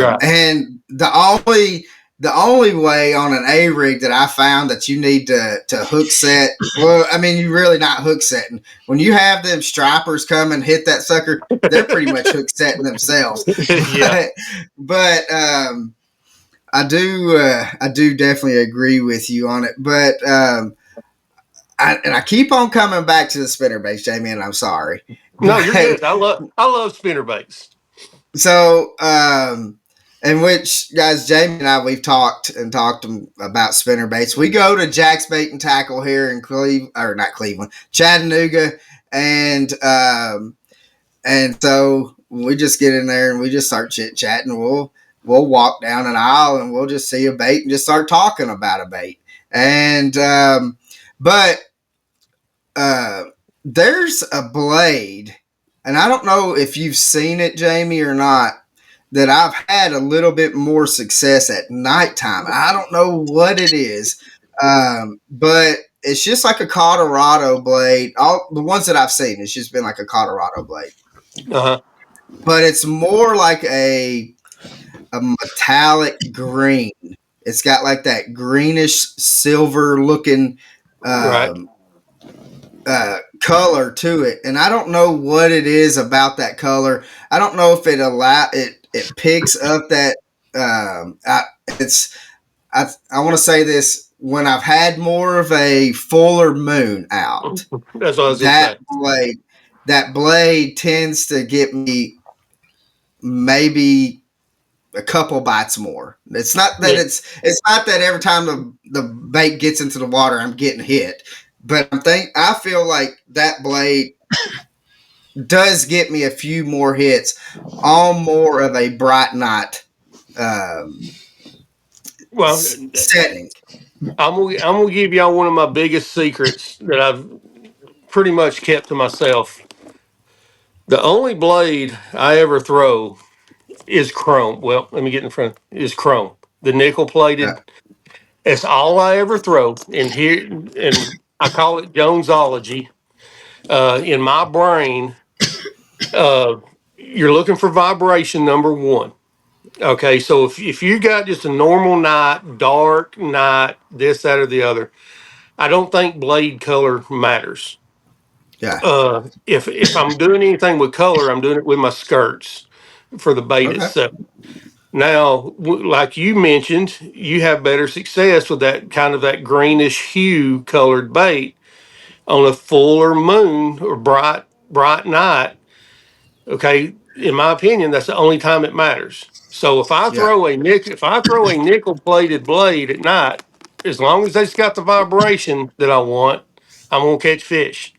Right. And the only way on an A rig that I found that you need to hook set. Well, I mean, you're really not hook setting. When you have them stripers come and hit that sucker, they're pretty much hook setting themselves. Yeah. But I do definitely agree with you on it. But I keep on coming back to the spinner base, Jamie, and I'm sorry. No, you're But good. I love spinner baits. so, in which guys, Jamie and I, we've talked about spinner baits. We go to Jack's Bait and Tackle here in not Cleveland, Chattanooga, and so we just get in there and we just start chit chatting. We'll walk down an aisle and we'll just see a bait and just start talking about a bait. And but uh, there's a blade, and I don't know if you've seen it, Jamie, or not, that I've had a little bit more success at nighttime. I don't know what it is, but it's just like a Colorado blade. All the ones that I've seen, it's just been like a Colorado blade, Uh-huh. but it's more like a metallic green. It's got like that greenish silver looking Right. um, color to it, and I don't know what it is about that color. I don't know if it picks up that it's I want to say this when I've had more of a fuller moon out. That's what I was gonna That say. blade that blade tends to get me maybe a couple bites more. Yeah. It's not that every time the bait gets into the water I'm getting hit, but I feel like that blade does get me a few more hits on more of a bright night um, Well, setting. I'm gonna give y'all one of my biggest secrets that I've pretty much kept to myself. The only blade I ever throw is chrome. Well, let me get in front. Is chrome. The nickel Uh, plated. That's all I ever throw. And I call it Jonesology. In my brain, you're looking for vibration, number one. Okay, so if you got just a normal night, dark night, this, that, or the other, I don't think blade color matters. Yeah. If I'm doing anything with color, I'm doing it with my skirts for the bait Okay. itself. Now, like you mentioned, you have better success with that kind of that greenish hue colored bait on a fuller moon or bright night. Okay, in my opinion, that's the only time it matters. So Yeah. if I throw a nickel plated blade at night, as long as it's got the vibration that I want, I'm gonna catch fish.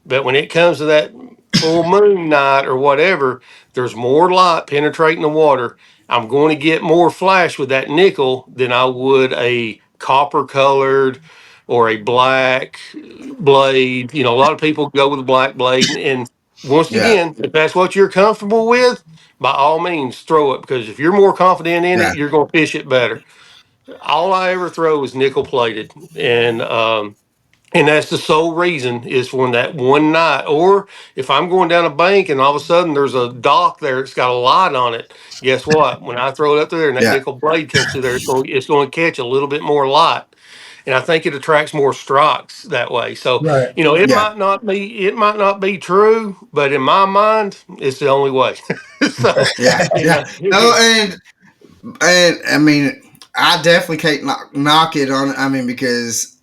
But when it comes to that full moon night or whatever, there's more light penetrating the water. I'm going to get more flash with that nickel than I would a copper colored or a black blade. You know, a lot of people go with a black blade. And once Yeah. again, if that's what you're comfortable with, by all means throw it, because if you're more confident in it, Yeah. you're going to fish it better. All I ever throw is nickel plated. And that's the sole reason is for that one night. Or if I'm going down a bank and all of a sudden there's a dock there, it's got a light on it. Guess what? When I throw it up there and that Yeah. nickel blade comes through there, it's going to catch a little bit more light. And I think it attracts more strikes that way. So, Right. Yeah. it might not be true, but in my mind, it's the only way. So, Yeah. you Yeah. know, No, and I mean, I definitely can't knock it on. I mean, because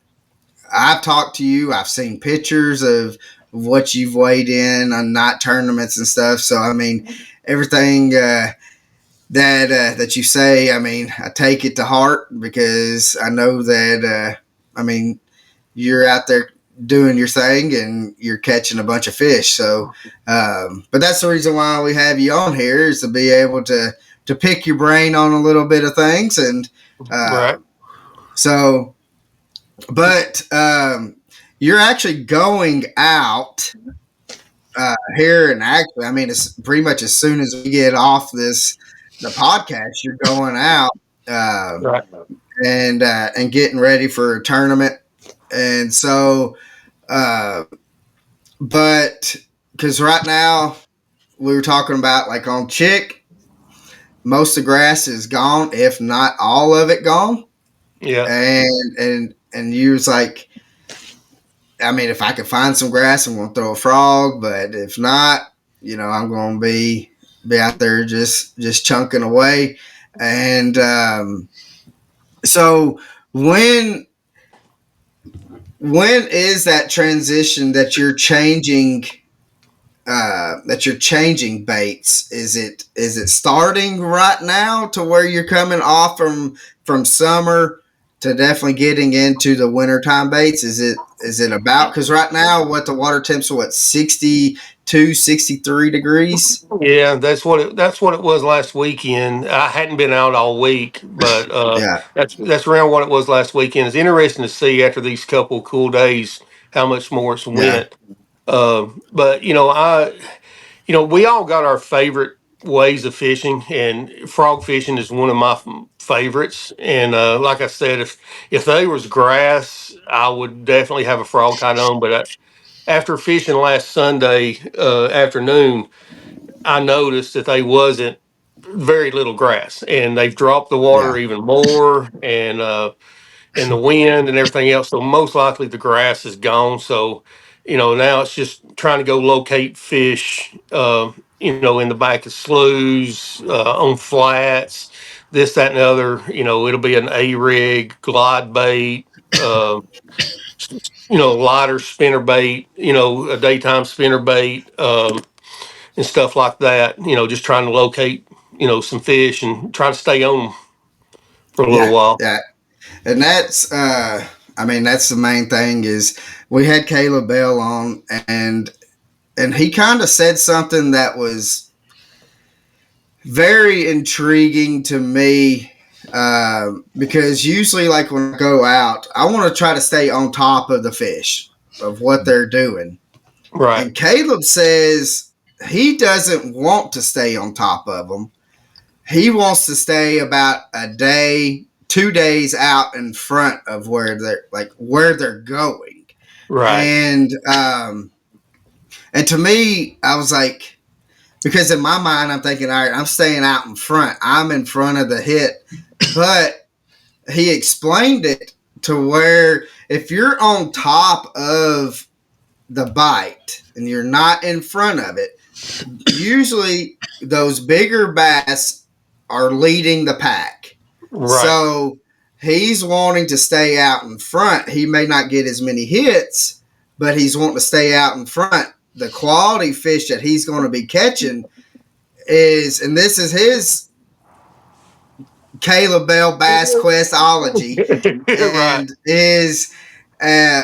I've talked to you, I've seen pictures of what you've weighed in on night tournaments and stuff. So I mean, everything that you say, I mean, I take it to heart because I know that. I mean, you're out there doing your thing and you're catching a bunch of fish. So, but that's the reason why we have you on here is to be able to pick your brain on a little bit of things. And right. so, but you're actually going out here, and actually, I mean, it's pretty much as soon as we get off the podcast, you're going out. Um, Right. and getting ready for a tournament. And so, uh, but because right now we were talking about like on Chick, most of the grass is gone, if not all of it gone. Yeah. And you was like, I mean, if I could find some grass, I'm gonna throw a frog, but if not, I'm gonna be out there just chunking away. And so when when is that transition that you're changing baits? Is it starting right now to where you're coming off from summer to definitely getting into the wintertime baits? Is it about, because right now what the water temps are, what, 62, 63 degrees? Yeah, that's what it was last weekend. I hadn't been out all week, but Yeah. that's around what it was last weekend. It's interesting to see after these couple cool days how much more it's Yeah. went. But we all got our favorite ways of fishing, and frog fishing is one of my favorites. And like I said, if there was grass, I would definitely have a frog tied on. But after fishing last Sunday afternoon, I noticed that they wasn't very little grass, and they've dropped the Yeah. water even more, and the wind and everything else. So most likely the grass is gone. So now it's just trying to go locate fish. In the back of sloughs, on flats, this, that, and the other. It'll be an A rig, glide bait. Lighter spinner bait. A daytime spinner bait. And stuff like that. Just trying to locate, some fish and try to stay on them for a little Yeah. while. Yeah. And that's I mean, that's the main thing is we had Caleb Bell on, and he kind of said something that was very intriguing to me, because usually, like when I go out, I want to try to stay on top of the fish of what they're doing. Right, And Caleb says he doesn't want to stay on top of them. He wants to stay about a day, 2 days out in front of where they're going. right, And to me, I was like, because in my mind, I'm thinking, all right, I'm staying out in front. I'm in front of the hit. But he explained it to where if you're on top of the bite and you're not in front of it, usually those bigger bass are leading the pack. Right. So he's wanting to stay out in front. He may not get as many hits, but he's wanting to stay out in front. The quality fish that he's going to be catching is, and this is his Caleb Bell Bass Questology, Right. and uh,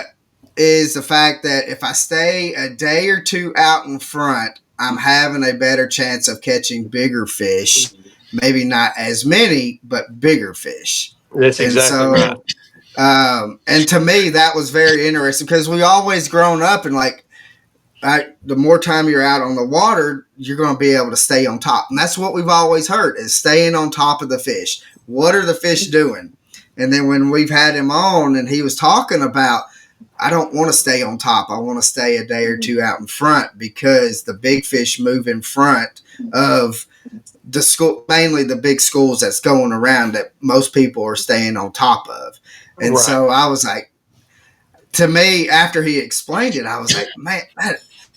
is the fact that if I stay a day or two out in front, I'm having a better chance of catching bigger fish. Maybe not as many, but bigger fish. That's And exactly right. so, and to me, that was very interesting because we always grown up and like, the more time you're out on the water, you're going to be able to stay on top. And that's what we've always heard is staying on top of the fish. What are the fish doing? And then when we've had him on and he was talking about, I don't want to stay on top. I want to stay a day or two out in front because the big fish move in front of the school, mainly the big schools that's going around that most people are staying on top of. And Right. so I was like, to me, after he explained it, I was like, man,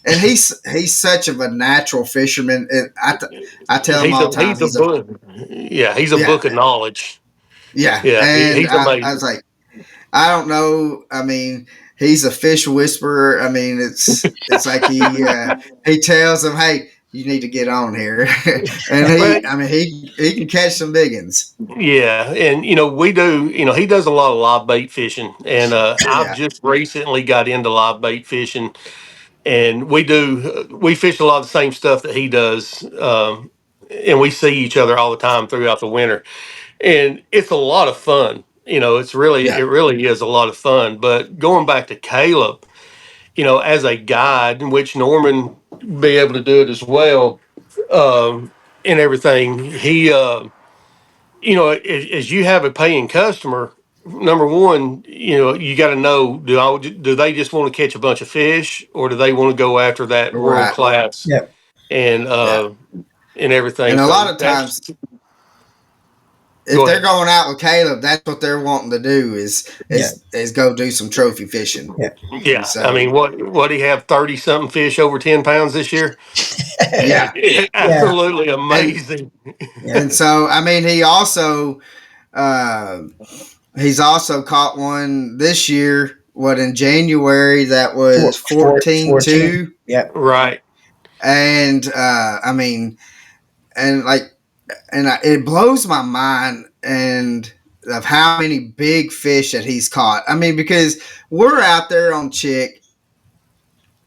and he's such of a natural fisherman. I tell him all the time, He's a book. Yeah, he's a yeah, book of knowledge. yeah, Yeah, and he's I was amazing. like, I don't know. I mean, he's a fish whisperer. I mean, it's like he tells them, hey, you need to get on here, and Well, I mean, he can catch some big ones. yeah, and we do. He does a lot of live bait fishing, and I've Yeah, just recently got into live bait fishing, and we fish a lot of the same stuff that he does, and we see each other all the time throughout the winter, and it's a lot of fun. It yeah, really is a lot of fun. But going back to Caleb, as a guide, in which Norman be able to do it as well, and everything, he. As you have a paying customer, number one, you got to know, do they just want to catch a bunch of fish, or do they want to go after that world right, class Yeah. and yeah, everything? and a lot So of that's times if go they're ahead. going out with Caleb, that's what they're wanting to do Yeah. is go do some trophy fishing. Yeah. And Yeah, I so mean, what do you have? 30 something fish over 10 pounds this year? yeah, Yeah. Absolutely and amazing. Yeah. and so I mean uh, he's also caught one this year. What in January that was 14. 14-2. Yeah. Right. And I mean and like it blows my mind and of how many big fish that he's caught. I mean because we're out there on Chick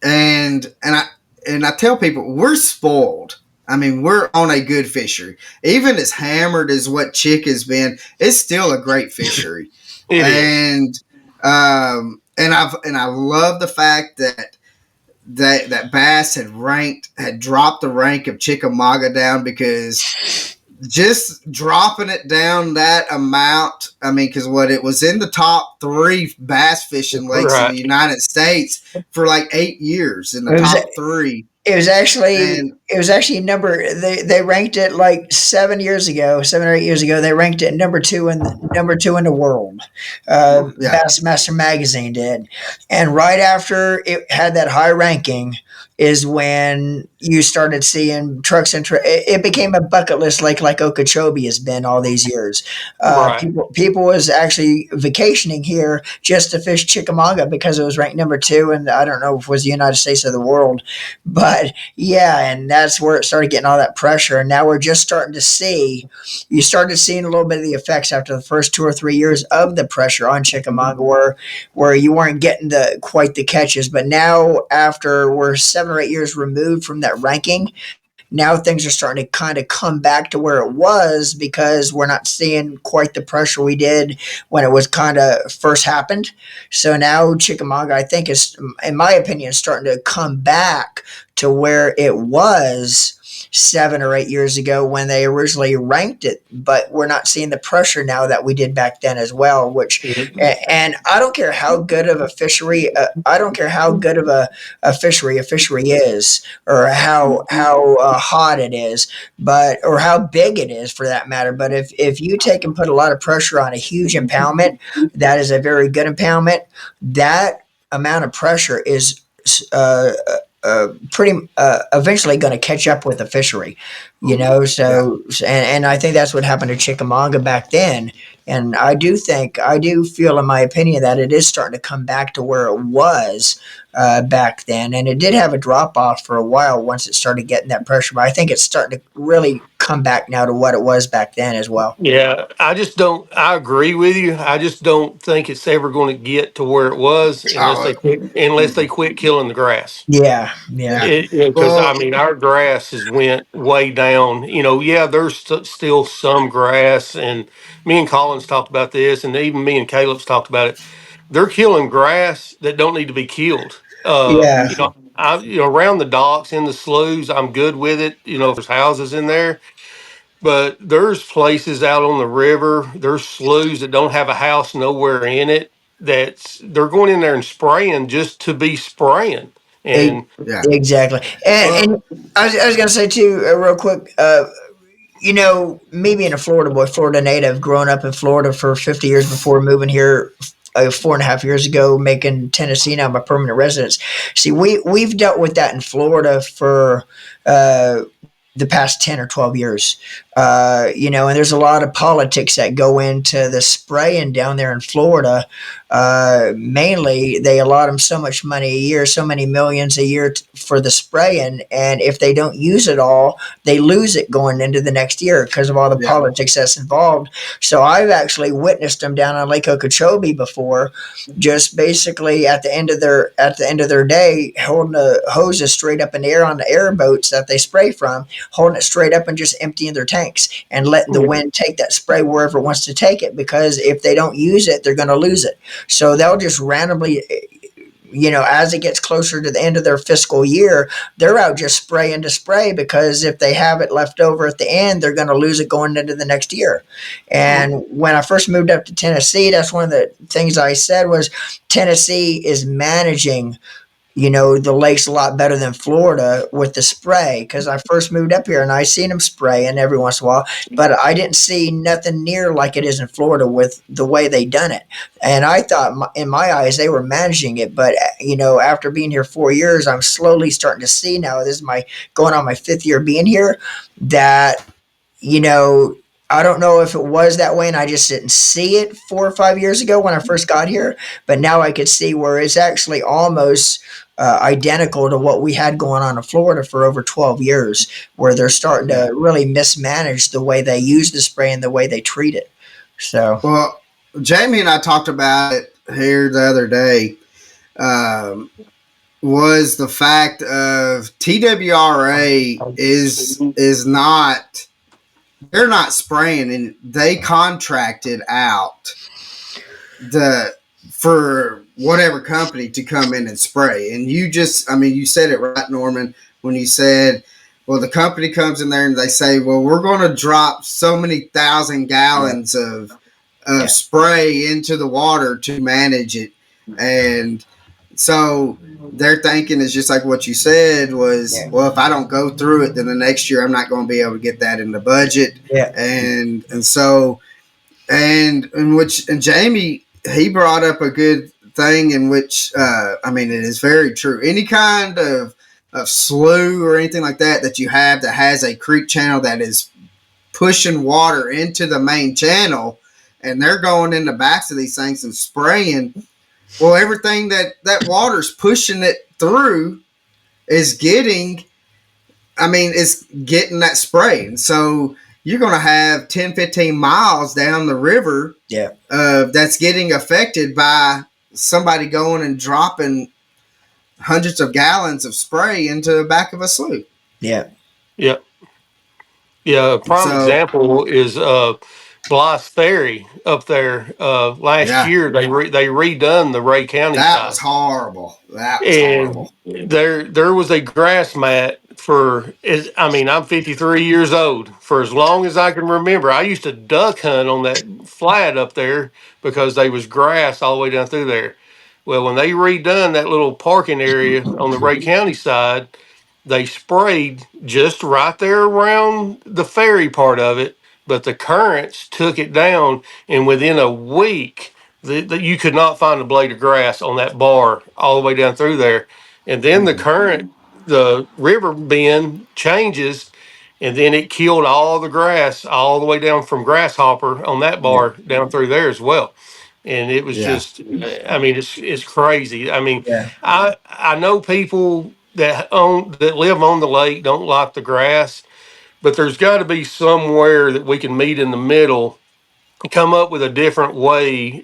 and I tell people we're spoiled. I mean, we're on a good fishery. Even as hammered as what Chick has been, it's still a great fishery. It is. And and I love the fact that that Bass had dropped the rank of Chickamauga down because just dropping it down that amount. I mean, because what it was in the top three bass fishing lakes in the Right. United States for like 8 years in the It was top three. it was actually And it was actually they ranked it like 7 years ago, 7 or 8 years ago. They ranked it number two in the world. yeah, Bassmaster magazine did, and right after it had that high ranking is when you started seeing trucks and it became a bucket list lake like Okeechobee has been all these years. Right. People was actually vacationing here just to fish Chickamauga because it was ranked number two, and I don't know if it was the United States or the world, but yeah, and that's where it started getting all that pressure. And now we're just starting to see, you started seeing a little bit of the effects after the first 2 or 3 years of the pressure on Chickamauga, where you weren't getting quite the catches. But now, after we're 7 or 8 years removed from that ranking, now things are starting to kind of come back to where it was because we're not seeing quite the pressure we did when it was kind of first happened. So now Chickamauga, I think, is, in my opinion, starting to come back to where it was 7 or 8 years ago when they originally ranked it, but we're not seeing the pressure now that we did back then as well. And I don't care how good of a fishery, I don't care how good of a fishery is, or how hot it is, but or how big it is for that matter. But if you take and put a lot of pressure on a huge impoundment, that is a very good impoundment. That amount of pressure is uh, pretty eventually going to catch up with the fishery, you know. Yeah. And I think that's what happened to Chickamauga back then. And I do feel, in my opinion, that it is starting to come back to where it was back then. And it did have a drop off for a while once it started getting that pressure, but I think it's starting to really come back now to what it was back then as well. Yeah, I just don't. I agree with you. I just don't think it's ever going to get to where it was Oh, unless they quit killing the grass. Yeah, yeah, yeah. Because I Well, mean, our grass has went way down. Yeah, there's still some grass, and me and Collins talked about this, and even me and Caleb's talked about it. They're killing grass that don't need to be killed. yeah. Around the docks in the sloughs, I'm good with it. If there's houses in there, but there's places out on the river, there's sloughs that don't have a house nowhere in it. They're going in there and spraying just to be spraying, E- and yeah. exactly. Well, And I was going to say too, real quick, you know, me being a Florida boy, Florida native, growing up in Florida for 50 years before moving here 4.5 years ago, making Tennessee now my permanent residence. See, we've dealt with that in Florida for the past 10 or 12 years. You know, and there's a lot of politics that go into the spraying down there in Florida. Mainly, they allot them so much money a year, so many millions a year for the spraying. And if they don't use it all, they lose it going into the next year because of all the yeah. politics that's involved. So I've actually witnessed them down on Lake Okeechobee before, just basically at the end of their day, holding the hoses straight up in the air on the airboats that they spray from, holding it straight up and just emptying their tanks and letting the wind take that spray wherever it wants to take it. Because if they don't use it, they're going to lose it. So they'll just randomly, you know, as it gets closer to the end of their fiscal year, they're out just spraying to spray, because if they have it left over at the end, they're going to lose it going into the next year. And when I first moved up to Tennessee, that's one of the things I said was Tennessee is managing, you know, the lakes a lot better than Florida with the spray, because I first moved up here and I seen them spraying every once in a while, but I didn't see nothing near like it is in Florida with the way they done it. And I thought, in my eyes, they were managing it. But you know, after being here 4 years, I'm slowly starting to see now. This is my going on my fifth year being here. That, you know, I don't know if it was that way and I just didn't see it 4 or 5 years ago when I first got here, but now I could see where it's actually almost identical to what we had going on in Florida for over 12 years, where they're starting Yeah. to really mismanage the way they use the spray and the way they treat it. So, Well, Jamie and I talked about it here the other day. Um, was the fact of TWRA is not, they're not spraying, and they contracted out the for whatever company to come in and spray. And you just, I mean, you said it right, Norman, when you said, well, the company comes in there and they say, well, we're going to drop so many thousand yeah, gallons of yeah, spray into the water to manage it. And so their thinking is just like what you said was, yeah, well, if I don't go through it, then the next year I'm not going to be able to get that in the budget. yeah, And so, and Jamie, he brought up a good thing in which, I mean, it is very true. Any kind of slough or anything like that that you have that has a creek channel that is pushing water into the main channel, and they're going in the backs of these things and spraying. Well, everything that water's pushing it through is getting, I mean, it's getting that spray. And so you're going to have 10, 15 miles down the river yeah, that's getting affected by somebody going and dropping hundreds of gallons of spray into the back of a slough. yeah, yeah, yeah. A prime So, example is Blythe Ferry up there. Last yeah, year they redone the Ray County that was side, horrible. That was and horrible. there was a grass mat for is I mean, I'm 53 years old. For as long as I can remember, I used to duck hunt on that flat up there because there was grass all the way down through there. Well, when they redone that little parking area on the Ray County side, they sprayed just right there around the ferry part of it, but the currents took it down, and within a week, you could not find a blade of grass on that bar all the way down through there. And then the river bend changes, and then it killed all the grass all the way down from Grasshopper on that Yeah. bar down through there as well. And it was Yeah. just, I mean, it's crazy. I mean, Yeah. I know people that live on the lake don't like the grass, but there's got to be somewhere that we can meet in the middle, come up with a different way.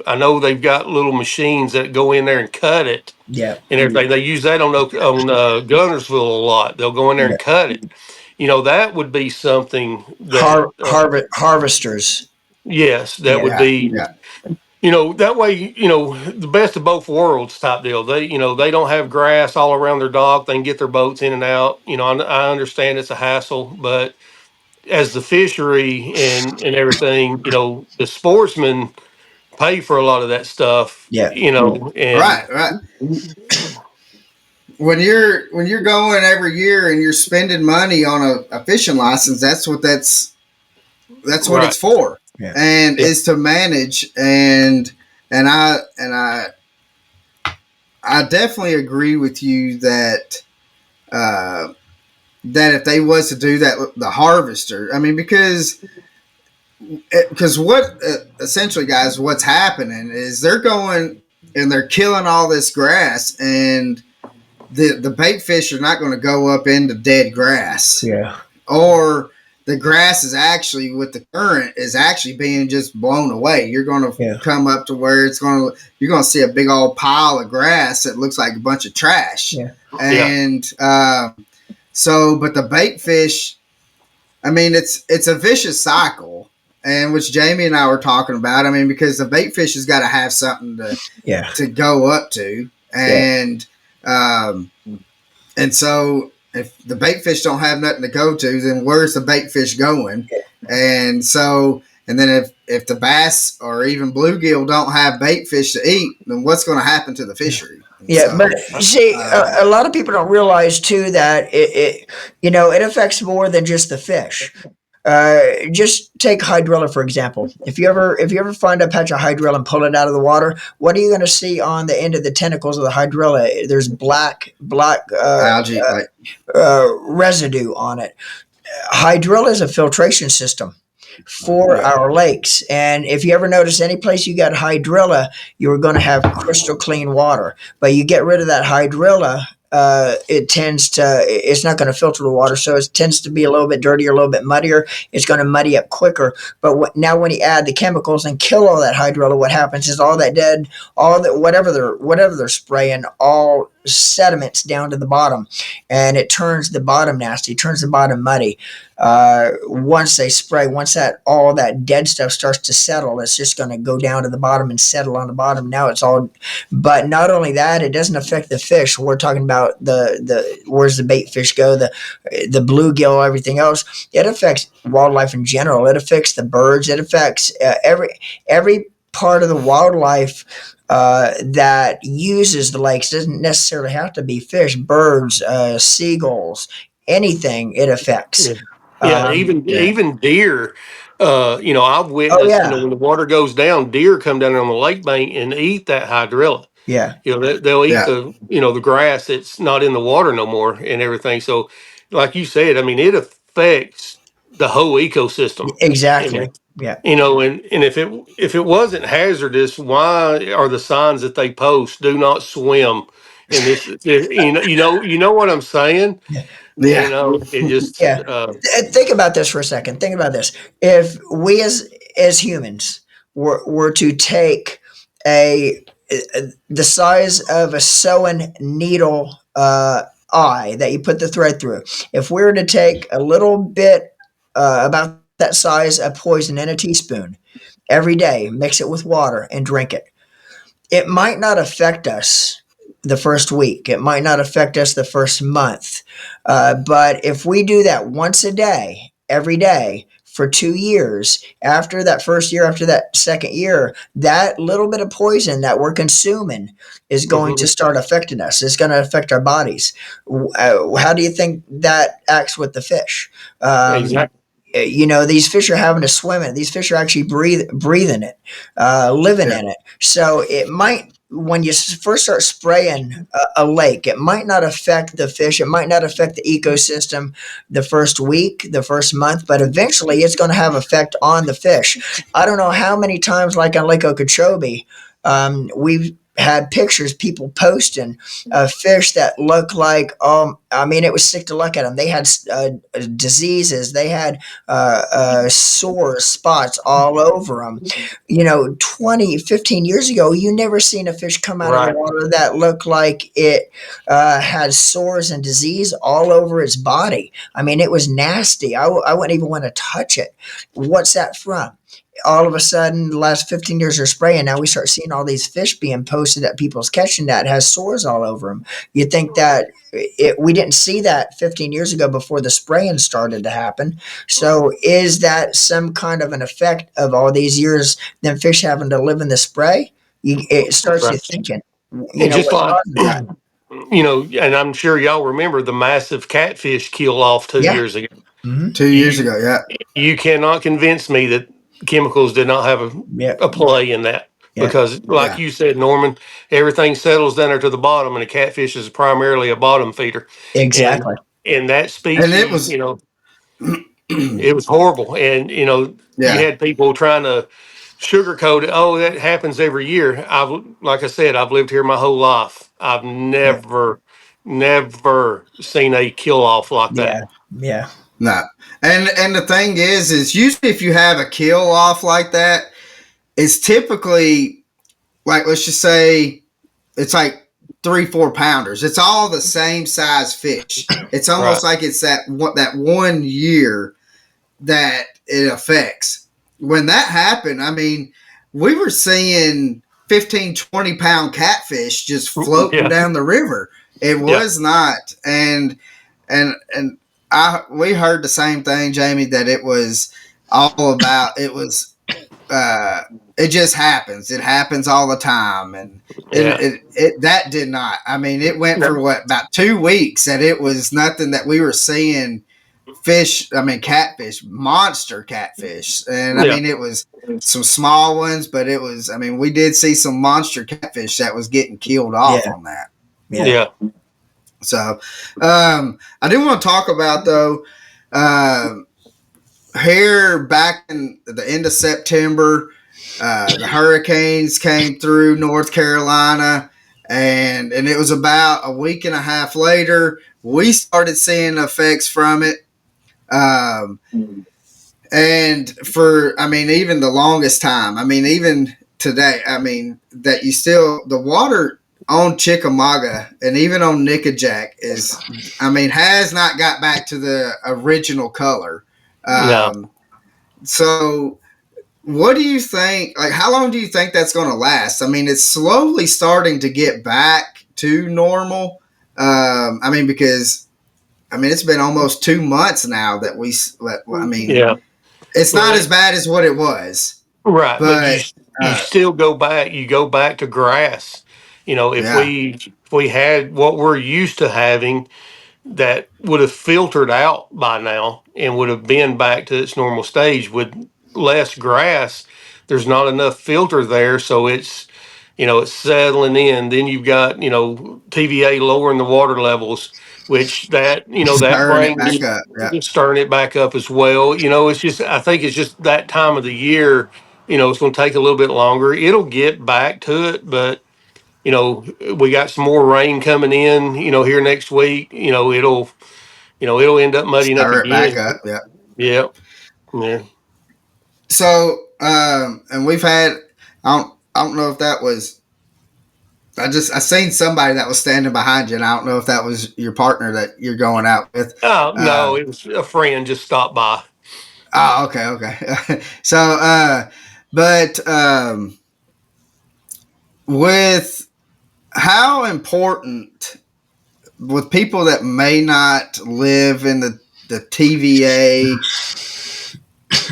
I know they've got little machines that go in there and cut it Yeah. and everything. They use that on Gunnersville a lot. They'll go in there Yeah. and cut it. That would be something that Harvesters. yes, that would Yeah. Yeah. be. Yeah. That way, the best of both worlds type deal. They don't have grass all around their dock. They can get their boats in and out. I understand it's a hassle, but as the fishery and everything, the sportsmen pay for a lot of that stuff, Yeah. and Right. Right. When you're going every year and you're spending money on a fishing license, that's what right. it's for, Yeah. and Yeah. is to manage. And I definitely agree with you uh, that if they was to do that, the harvester. I mean, because what essentially, guys, what's happening is they're going and they're killing all this grass, and the bait fish are not going to go up into dead grass, Yeah. or the grass is actually, with the current, is actually being just blown away. You're going to Yeah. come up to where you're going to see a big old pile of grass that looks like a bunch of trash. Yeah. Yeah. And but the bait fish, I mean, it's a vicious cycle, and which Jamey and I were talking about. I mean, because the bait fish has got to have something Yeah. to go up to, Yeah. um, and so if the bait fish don't have nothing to go to, then where's the bait fish going? And then if the bass or even bluegill don't have bait fish to eat, then what's going to happen to the fishery? And Yeah, but you see, a uh, lot of people don't realize too that it affects more than just the fish. Just take hydrilla for example. If you ever find a patch of hydrilla and pull it out of the water, what are you going to see on the end of the tentacles of the hydrilla? There's black algae, like, residue on it. Hydrilla is a filtration system for yeah, our lakes. And if you ever notice any place you got hydrilla, you're going to have crystal clean water. But you get rid of that hydrilla, it's not going to filter the water. So it tends to be a little bit dirtier, a little bit muddier. It's going to muddy up quicker. But now when you add the chemicals and kill all that hydrilla, what happens is all that dead, all that, whatever they're spraying, all sediments down to the bottom, and it turns the bottom nasty, turns the bottom muddy. Once they spray, once that all that dead stuff starts to settle, it's just going to go down to the bottom and settle on the bottom. Now it's all, but not only that, it doesn't affect the fish. We're talking about the where's the bait fish go, the bluegill, everything else. It affects wildlife in general. It affects the birds. It affects every part of the wildlife that uses the lakes. It doesn't necessarily have to be fish, birds, seagulls, anything it affects. Yeah. Yeah, Um, yeah, even deer. I've oh witnessed. yeah, When the water goes down, deer come down on the lake bank and eat that hydrilla. yeah, They'll eat yeah, the grass that's not in the water no more and everything. So, like you said, I mean, it affects the whole ecosystem. exactly. And Yeah, and if it wasn't hazardous, why are the signs that they post "Do not swim"? In this, you know what I'm saying? yeah, It just yeah. Think about this for a second. Think about this. If we as humans were to take a the size of a sewing needle eye that you put the thread through, if we were to take a little bit about that size of poison in a teaspoon every day, mix it with water and drink it, it might not affect us the first week. It might not affect us the first month. But if we do that once a day, every day, for 2 years, after that first year, after that second year, that little bit of poison that we're consuming is going to Hmm. start affecting us. It's going to affect our bodies. How do you think that acts with the fish? Um, Exactly. these fish are having to swim in it. These fish are actually breathing it, living Yeah. in it. So it might, when you first start spraying a lake, it might not affect the fish. It might not affect the ecosystem the first week, the first month, but eventually it's going to have effect on the fish. I don't know how many times, like on Lake Okeechobee, we've had pictures, people posting fish that look like, I mean, it was sick to look at them. They had diseases, they had sores, spots all over them. 20, 15 years ago, you never seen a fish come out of the Right. water that looked like it had sores and disease all over its body. I mean, it was nasty. I wouldn't even want to touch it. What's that from? All of a sudden, the last 15 years of spraying, now we start seeing all these fish being posted that people's catching that has sores all over them. You think that we didn't see that 15 years ago before the spraying started to happen. So is that some kind of an effect of all these years, them fish having to live in the spray? It starts you Right. thinking, And just what's like, causing that? and I'm sure y'all remember the massive catfish kill off two Yeah. years ago. Mm-hmm. 2 years You ago. Yeah. you cannot convince me that chemicals did not have Yeah. a play in that, Yeah. because, like Yeah. you said, Norman, everything settles down there to the bottom, and a catfish is primarily a bottom feeder, and Exactly. that And it species, was, it was horrible, and you yeah. had people trying to sugarcoat it. Oh, that happens every year. Like I said, I've lived here my whole life. I've Yeah. never seen a kill off like Yeah. that. Yeah. No. And the thing is usually if you have a kill off like that, it's typically like, let's just say it's like 3-4 pounders. It's all the same size fish. It's Right. almost like it's that 1 year that it affects. When that happened, I mean, we were seeing 15, 20 pound catfish just floating Yeah. down the river. It Yeah. was not. And we heard the same thing, Jamie, that it was all about, uh it just happens. It happens all the time. And Yeah. that did not. I mean, it went No. for what, about 2 weeks, that it was nothing, that we were seeing fish, I mean catfish, monster catfish. And I Yeah. mean, it was some small ones, but it was, I mean, we did see some monster catfish that was getting killed off Yeah. on that. Yeah. Yeah. So I do want to talk about, though, um here back in the end of September, the hurricanes came through North Carolina, and it was about a week and a half later we started seeing effects from it. Um, and for, I mean, even the longest time, I mean, even today, I mean, that you still, the water on Chickamauga and even on Nickajack is, I mean, has not got back to the original color. No. Um, so what do you think? Like, how long do you think that's going to last? I mean, it's slowly starting to get back to normal. I mean, because I mean, it's been almost 2 months now that I mean, Yeah. it's not Well, as bad as what it was, right, but but you still go back. You go back to grass. If yeah, we had what we're used to having, that would have filtered out by now and would have been back to its normal stage with less grass. There's not enough filter there, so it's settling in. Then you've got TVA lowering the water levels, which that stirring it brings back up. Yeah, stirring it back up as well. It's just, I think it's just that time of the year. It's going to take a little bit longer. It'll get back to it, but we got some more rain coming in. Here next week. It'll end up muddying up stir it back again. up. Yeah. Yeah, yeah. So, and we've had, I don't know if that was, I seen somebody that was standing behind you, and I don't know if that was your partner that you're going out with. Oh no, Um, it was a friend just stopped by. oh, okay, okay. So, but with how important with people that may not live in the TVA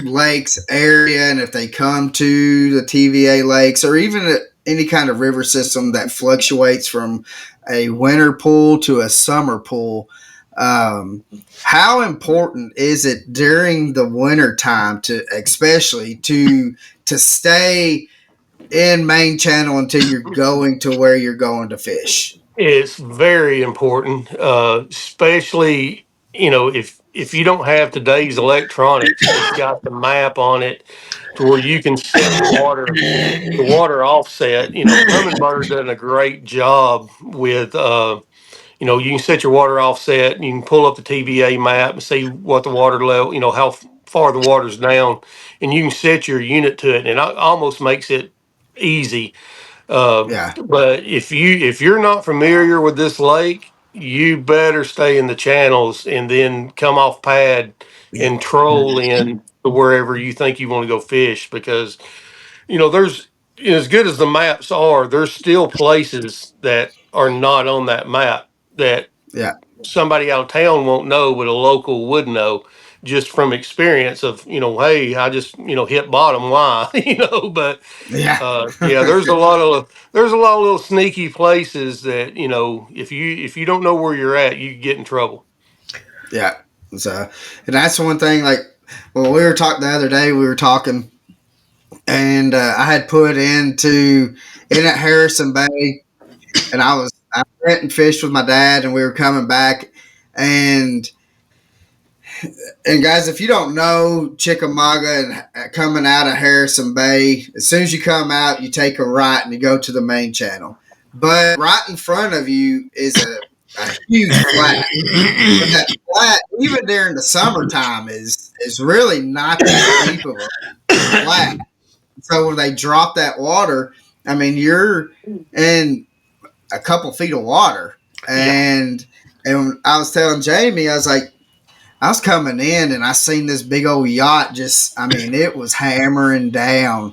lakes area, and if they come to the TVA lakes or even any kind of river system that fluctuates from a winter pool to a summer pool, how important is it during the winter time to especially to stay in main channel until you're going to where you're going to fish? It's very important, especially if you don't have today's electronics that's got the map on it, to where you can set the water offset. Humminbird done a great job with. You can set your water offset, and you can pull up the TVA map and see what the water level, how far the water's down, and you can set your unit to it, and it almost makes it easy. Yeah, But if you're not familiar with this lake, you better stay in the channels and then come off pad yeah, and troll in to wherever you think you want to go fish, because there's, as good as the maps are, there's still places that are not on that map that yeah, somebody out of town won't know, but a local would know, just from experience of, hey, I just, hit bottom. Why? But yeah. yeah, there's a lot of little sneaky places that, if you don't know where you're at, you get in trouble. Yeah. So, and that's one thing. Like, well, we were talking the other day. We were talking, and I had put in at Harrison Bay, and I went and fished with my dad, and we were coming back, and guys, if you don't know Chickamauga and coming out of Harrison Bay, as soon as you come out, you take a right and you go to the main channel. But right in front of you is a huge flat. And that flat, even during the summertime, is really not that deep of a flat. So when they drop that water, I mean, you're in a couple feet of water. Yeah. And I was telling Jamie, I was like, I was coming in and I seen this big old yacht just, I mean, it was hammering down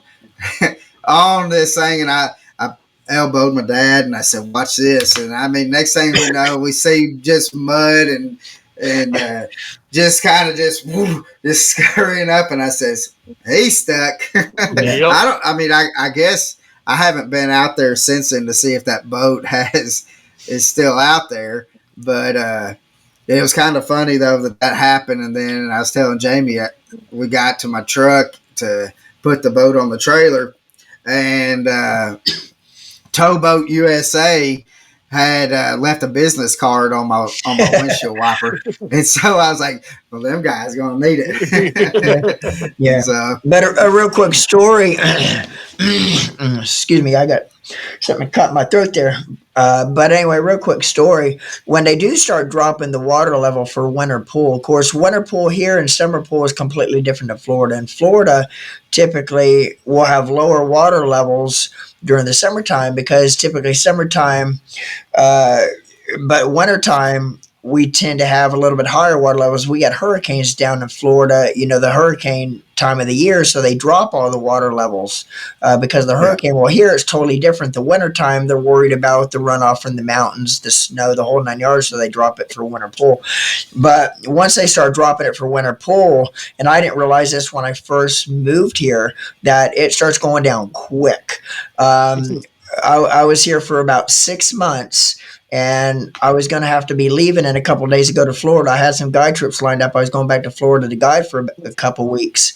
on this thing. And I elbowed my dad and I said, watch this. And I mean, next thing we know, we see just mud and just kind of just scurrying up. And I says, he's stuck. Yep. I guess I haven't been out there since then to see if that boat is still out there. But, it was kind of funny though that happened, and then I was telling Jamie we got to my truck to put the boat on the trailer, and Towboat USA had left a business card on my windshield wiper, and so I was like, "Well, them guys gonna need it." Yeah. So, But a real quick story. Excuse me, I got something caught in my throat there. But anyway, real quick story. When they do start dropping the water level for winter pool, of course, winter pool here and summer pool is completely different than Florida. In Florida, typically will have lower water levels during the summertime because typically summertime, uh, but wintertime, we tend to have a little bit higher water levels. We got hurricanes down in Florida, the hurricane time of the year, so they drop all the water levels because of the yeah, hurricane. Well, here it's totally different. The wintertime, they're worried about the runoff from the mountains, the snow, the whole 9 yards, so they drop it for winter pool. But once they start dropping it for winter pool, and I didn't realize this when I first moved here, that it starts going down quick. I was here for about 6 months, and I was going to have to be leaving in a couple of days to go to Florida. I had some guide trips lined up. I was going back to Florida to guide for a couple of weeks.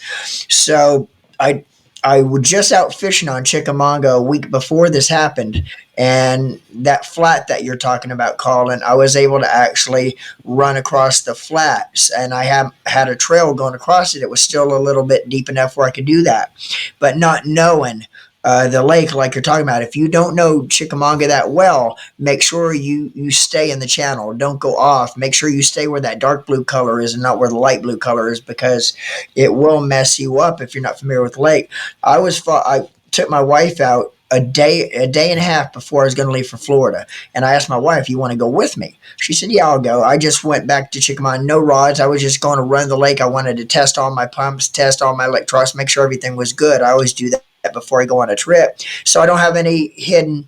So I was just out fishing on Chickamauga a week before this happened, and that flat that you're talking about, Colin, I was able to actually run across the flats, and I had a trail going across it. It was still a little bit deep enough where I could do that, but not knowing the lake like you're talking about. If you don't know Chickamauga that well, make sure you stay in the channel. Don't go off. Make sure you stay where that dark blue color is and not where the light blue color is, because it will mess you up if you're not familiar with the lake. I took my wife out a day and a half before I was going to leave for Florida, and I asked my wife, "You want to go with me?" She said, "Yeah, I'll go." I just went back to Chickamauga, no rods. I was just going to run the lake. I wanted to test all my pumps, test all my electronics, make sure everything was good. I always do that before I go on a trip, so I don't have any hidden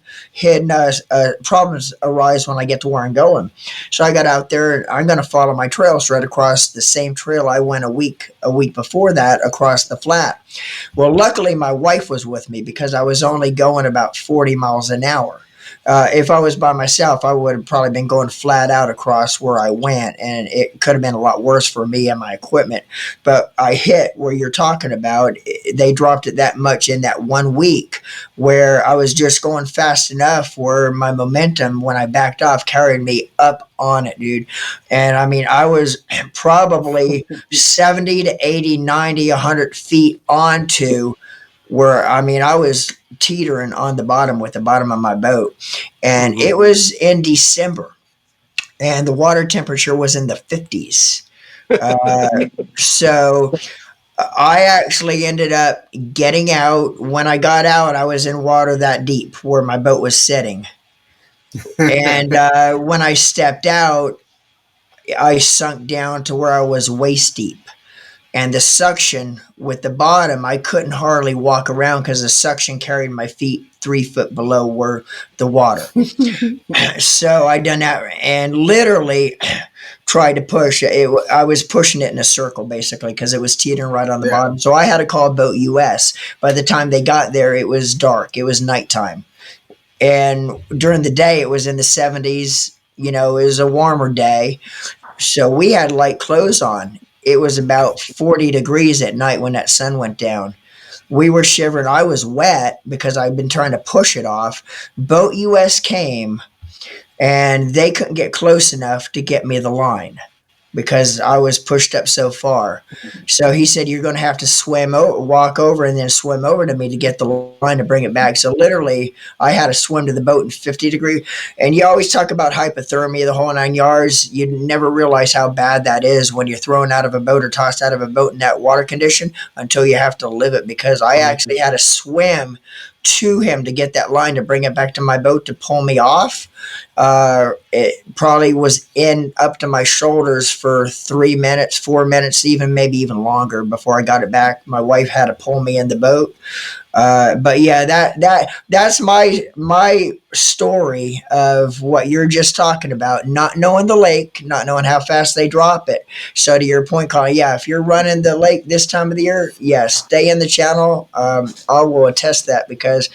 problems arise when I get to where I'm going. So I got out there, and I'm going to follow my trails right across the same trail I went a week before that across the flat. Well, luckily my wife was with me because I was only going about 40 miles an hour. If I was by myself, I would have probably been going flat out across where I went, and it could have been a lot worse for me and my equipment. But I hit where you're talking about. They dropped it that much in that 1 week where I was just going fast enough where my momentum, when I backed off, carried me up on it, dude. And I mean, I was probably 70 to 80, 90, 100 feet onto where, I mean, I was teetering on the bottom with the bottom of my boat. And Mm-hmm. it was in December, and the water temperature was in the 50s. Uh, so I actually ended up getting out. When I got out, I was in water that deep where my boat was sitting. And when I stepped out, I sunk down to where I was waist deep. And the suction with the bottom, I couldn't hardly walk around because the suction carried my feet 3 foot below where the water. So I done that and literally tried to push it. I was pushing it in a circle basically because it was teetering right on the Yeah. bottom. So I had to call Boat US. By the time they got there, it was dark. It was nighttime. And during the day, it was in the 70s. It was a warmer day. So we had light clothes on. It was about 40 degrees at night when that sun went down. We were shivering. I was wet because I'd been trying to push it off. Boat US came, and they couldn't get close enough to get me the line because I was pushed up so far. So he said, "You're going to have to walk over, and then swim over to me to get the line to bring it back." So literally, I had to swim to the boat in 50 degree. And you always talk about hypothermia, the whole 9 yards. You never realize how bad that is when you're thrown out of a boat or tossed out of a boat in that water condition until you have to live it. Because I actually had to swim to him to get that line to bring it back to my boat to pull me off. It probably was in up to my shoulders for 3 minutes, 4 minutes, even maybe even longer before I got it back. My wife had to pull me in the boat. But yeah, that's my story of what you're just talking about. Not knowing the lake, not knowing how fast they drop it. So to your point, Colin, yeah, if you're running the lake this time of the year, yeah, stay in the channel. I will attest that because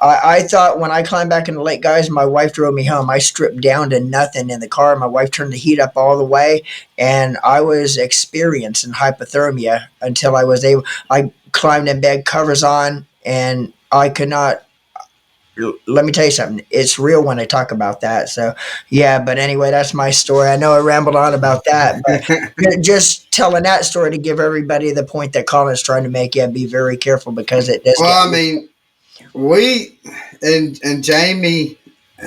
I thought when I climbed back in the lake, guys, my wife drove me home. I stripped down to nothing in the car. My wife turned the heat up all the way, and I was experiencing hypothermia until I was able. I climbed in bed, covers on, and I could not. Let me tell you something. It's real when I talk about that. So, yeah. But anyway, that's my story. I know I rambled on about that, but just telling that story to give everybody the point that Colin's trying to make. Yeah, be very careful because it does get. Well, I mean, we and Jamey,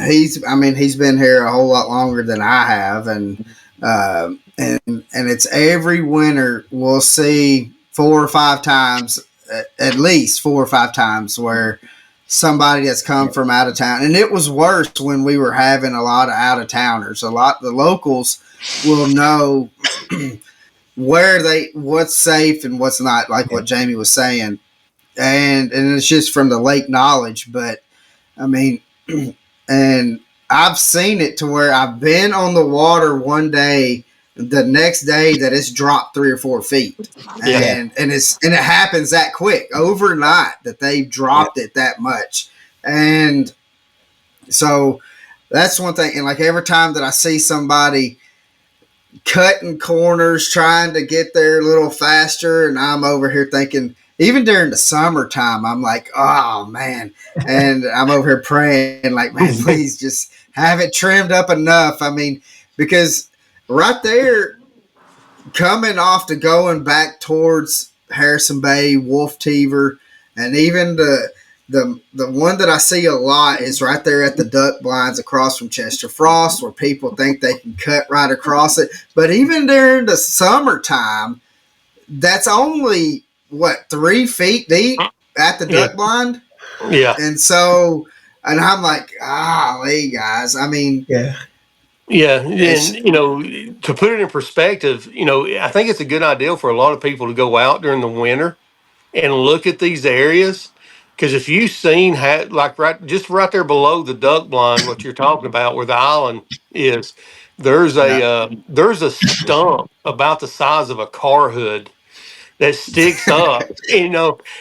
he's been here a whole lot longer than I have, and it's every winter we'll see 4 or 5 times, at least 4 or 5 times, where somebody that's come from out of town, and it was worse when we were having a lot of out of towners. A lot the locals will know what's safe and what's not, like Yeah. what Jamey was saying, and it's just from the lake knowledge. But I mean, and I've seen it to where I've been on the water one day, the next day that it's dropped 3 or 4 feet, Yeah. Yeah. and it happens that quick overnight that they've Yeah. dropped it that much, and so that's one thing. And like every time that I see somebody cutting corners, trying to get there a little faster, and I'm over here thinking, even during the summertime, I'm like, oh man, and I'm over here praying, like, man, please just have it trimmed up enough. I mean, because right there, coming off to going back towards Harrison Bay, Wolf Teever, and even the one that I see a lot is right there at the duck blinds across from Chester Frost, where people think they can cut right across it. But even during the summertime, that's only what 3 feet deep at the Yeah. duck blind, Yeah. and so, and I'm like, guys. I mean, Yeah. Yeah. And, it's to put it in perspective, I think it's a good idea for a lot of people to go out during the winter and look at these areas Because if you seen like right there below the duck blind, what you're talking about, where the island is, Yeah. there's a stump about the size of a car hood that sticks up,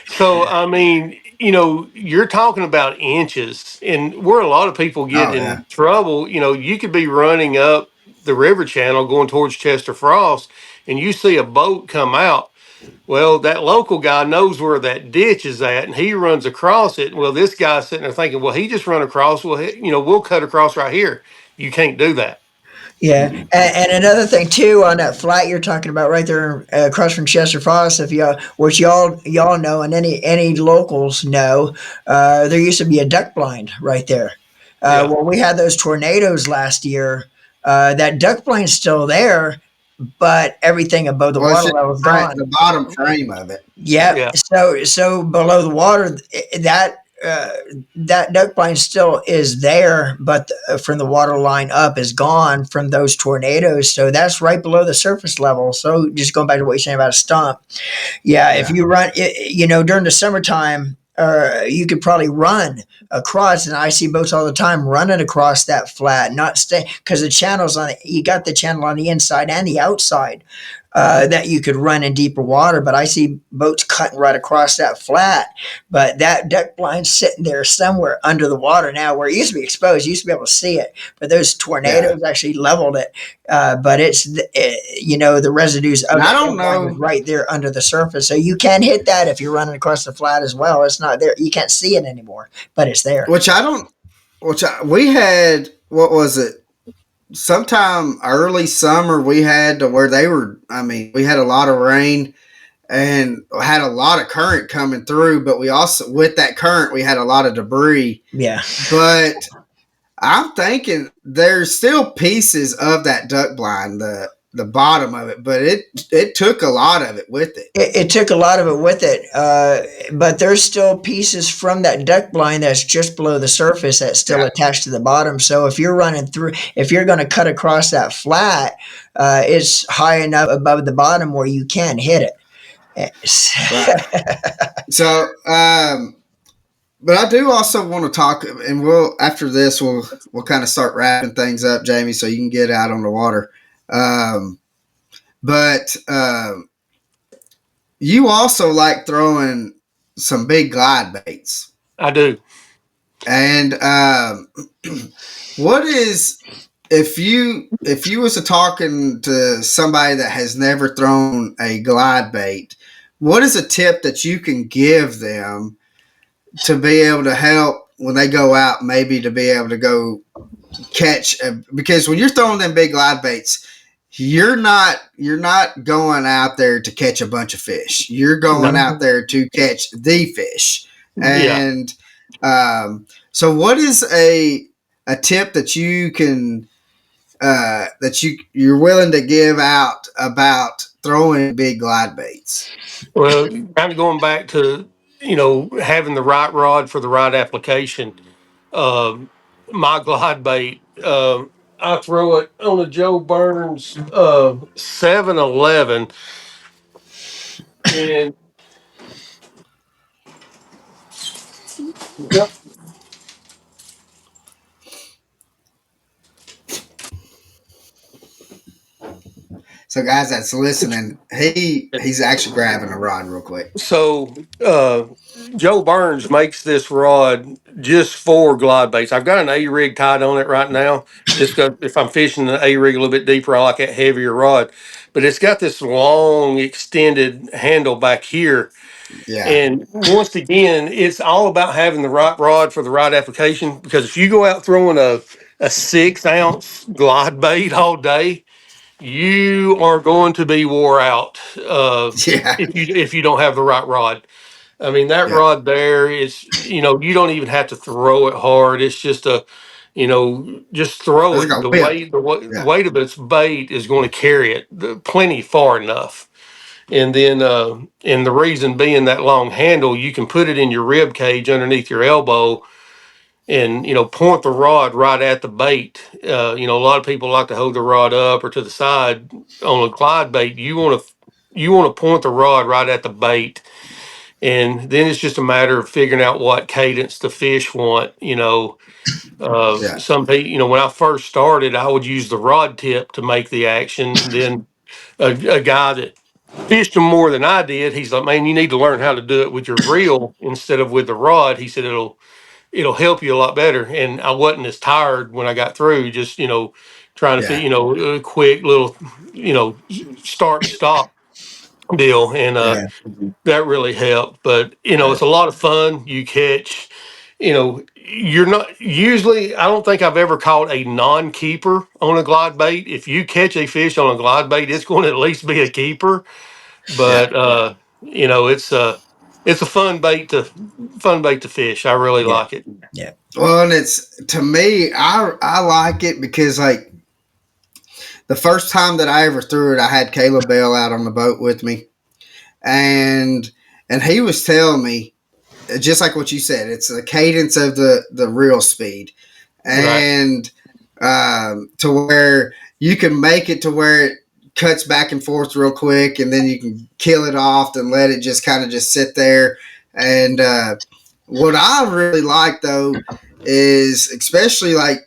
So I mean, you're talking about inches, and where a lot of people get Oh yeah. in trouble, you could be running up the river channel going towards Chester Frost, and you see a boat come out. Well, that local guy knows where that ditch is at, and he runs across it. Well, this guy's sitting there thinking, well, he just run across. Well, we'll cut across right here. You can't do that. Yeah, and another thing too on that flat you're talking about right there across from Chester Falls, if y'all, which y'all know, and any locals know, there used to be a duck blind right there. Yeah, When we had those tornadoes last year, that duck blind's still there, but everything above the Well, it's water just level is gone. the bottom frame of it. Yep. yeah, So below the water, that duck blind still is there, but from the water line up is gone from those tornadoes. So that's right below the surface level. So just going back to what you're saying about a stump, yeah, if Yeah. you run, during the summertime, you could probably run across, and I see boats all the time running across that flat, not stay because the channels on it. You got the channel on the inside and the outside that you could run in deeper water. But I see boats cutting right across that flat. But that duck blind's sitting there somewhere under the water now, where it used to be exposed. You used to be able to see it, but those Yeah. tornadoes actually leveled it. But the residues And of I that don't duck blind is know. right there under the surface, so you can hit that if you're running across the flat as well. It's not there; you can't see it anymore, but it's there. Which I don't. We had. What was it? Sometime early summer, we had to where they were. I mean, we had a lot of rain and had a lot of current coming through, but we also, with that current, we had a lot of debris. Yeah. But I'm thinking there's still pieces of that duck blind, the bottom of it, but it took a lot of it with it. It took a lot of it with it, but there's still pieces from that duck blind that's just below the surface that's still Yeah. attached to the bottom. So if you're going to cut across that flat, it's high enough above the bottom where you can hit it. Right. So, but I do also want to talk, and we'll after this we'll kind of start wrapping things up, Jamie, so you can get out on the water. Um, but you also like throwing some big glide baits, I do. and what is if you was to talking to somebody that has never thrown a glide bait, what is a tip that you can give them to be able to help when they go out, maybe to be able to go catch because when you're throwing them big glide baits, you're not going out there to catch a bunch of fish. You're going No, out there to catch the fish. yeah. And so what is a tip that you can that you're willing to give out about throwing big glide baits? Well, kind of going back to having the right rod for the right application. Um, my glide bait, I throw it on a Joe Burns 711, and yep. So guys that's listening, he's actually grabbing a rod real quick. So Joe Burns makes this rod just for glide baits. I've got an A rig tied on it right now. Just if I'm fishing the A rig a little bit deeper, I like that heavier rod. But it's got this long extended handle back here. Yeah. And once again, it's all about having the right rod for the right application. Because if you go out throwing a 6 ounce glide bait all day, you are going to be wore out Yeah. if you don't have the right rod. I mean, that Yeah. rod there is, you don't even have to throw it hard. It's just just throw Let's it. go The whip. weight, the Yeah. weight of its bait is going to carry it plenty far enough. And the reason being that long handle, you can put it in your rib cage underneath your elbow and, point the rod right at the bait. A lot of people like to hold the rod up or to the side on a glide bait. You want to point the rod right at the bait, And then it's just a matter of figuring out what cadence the fish want. Yeah. Some people, when I first started, I would use the rod tip to make the action. Then a guy that fished them more than I did, he's like, man, you need to learn how to do it with your reel instead of with the rod. He said it'll help you a lot better. And I wasn't as tired when I got through, just trying to fit, Yeah. a quick little, start and stop deal. And Yeah. that really helped. But Yeah. it's a lot of fun. You catch, you're not usually. I don't think I've ever caught a non-keeper on a glide bait. If you catch a fish on a glide bait, it's going to at least be a keeper. Yeah. But it's a fun bait to fish. I really Yeah. like it. Yeah. Well, and it's to me, I like it because like the first time that I ever threw it, I had Caleb Bell out on the boat with me, and he was telling me just like what you said, it's the cadence of the reel speed, Right. and to where you can make it to where it cuts back and forth real quick, and then you can kill it off and let it just kind of just sit there. And what I really like though is especially like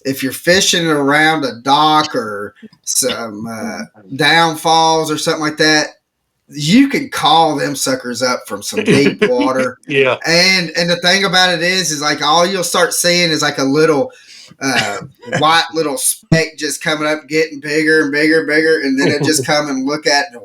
if you're fishing around a dock or some downfalls or something like that, you can call them suckers up from some deep water. Yeah. And the thing about it is like all you'll start seeing is like a little white little speck just coming up, getting bigger and bigger and bigger, and then it just come and look at it,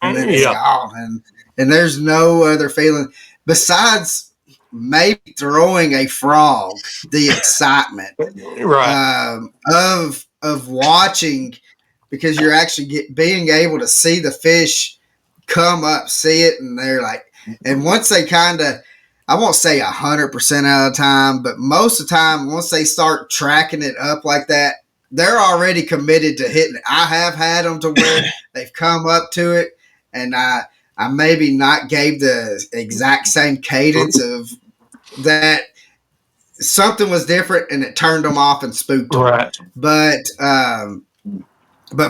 and then it's Yeah. gone. And there's no other feeling besides maybe throwing a frog. The excitement Right. of watching because you're actually being able to see the fish come up, see it, and they're like, and once they kind of, I won't say 100% of the time, but most of the time, once they start tracking it up like that, they're already committed to hitting it. I have had them to where they've come up to it, and I maybe not gave the exact same cadence of that. Something was different, and it turned them off and spooked them. Right. But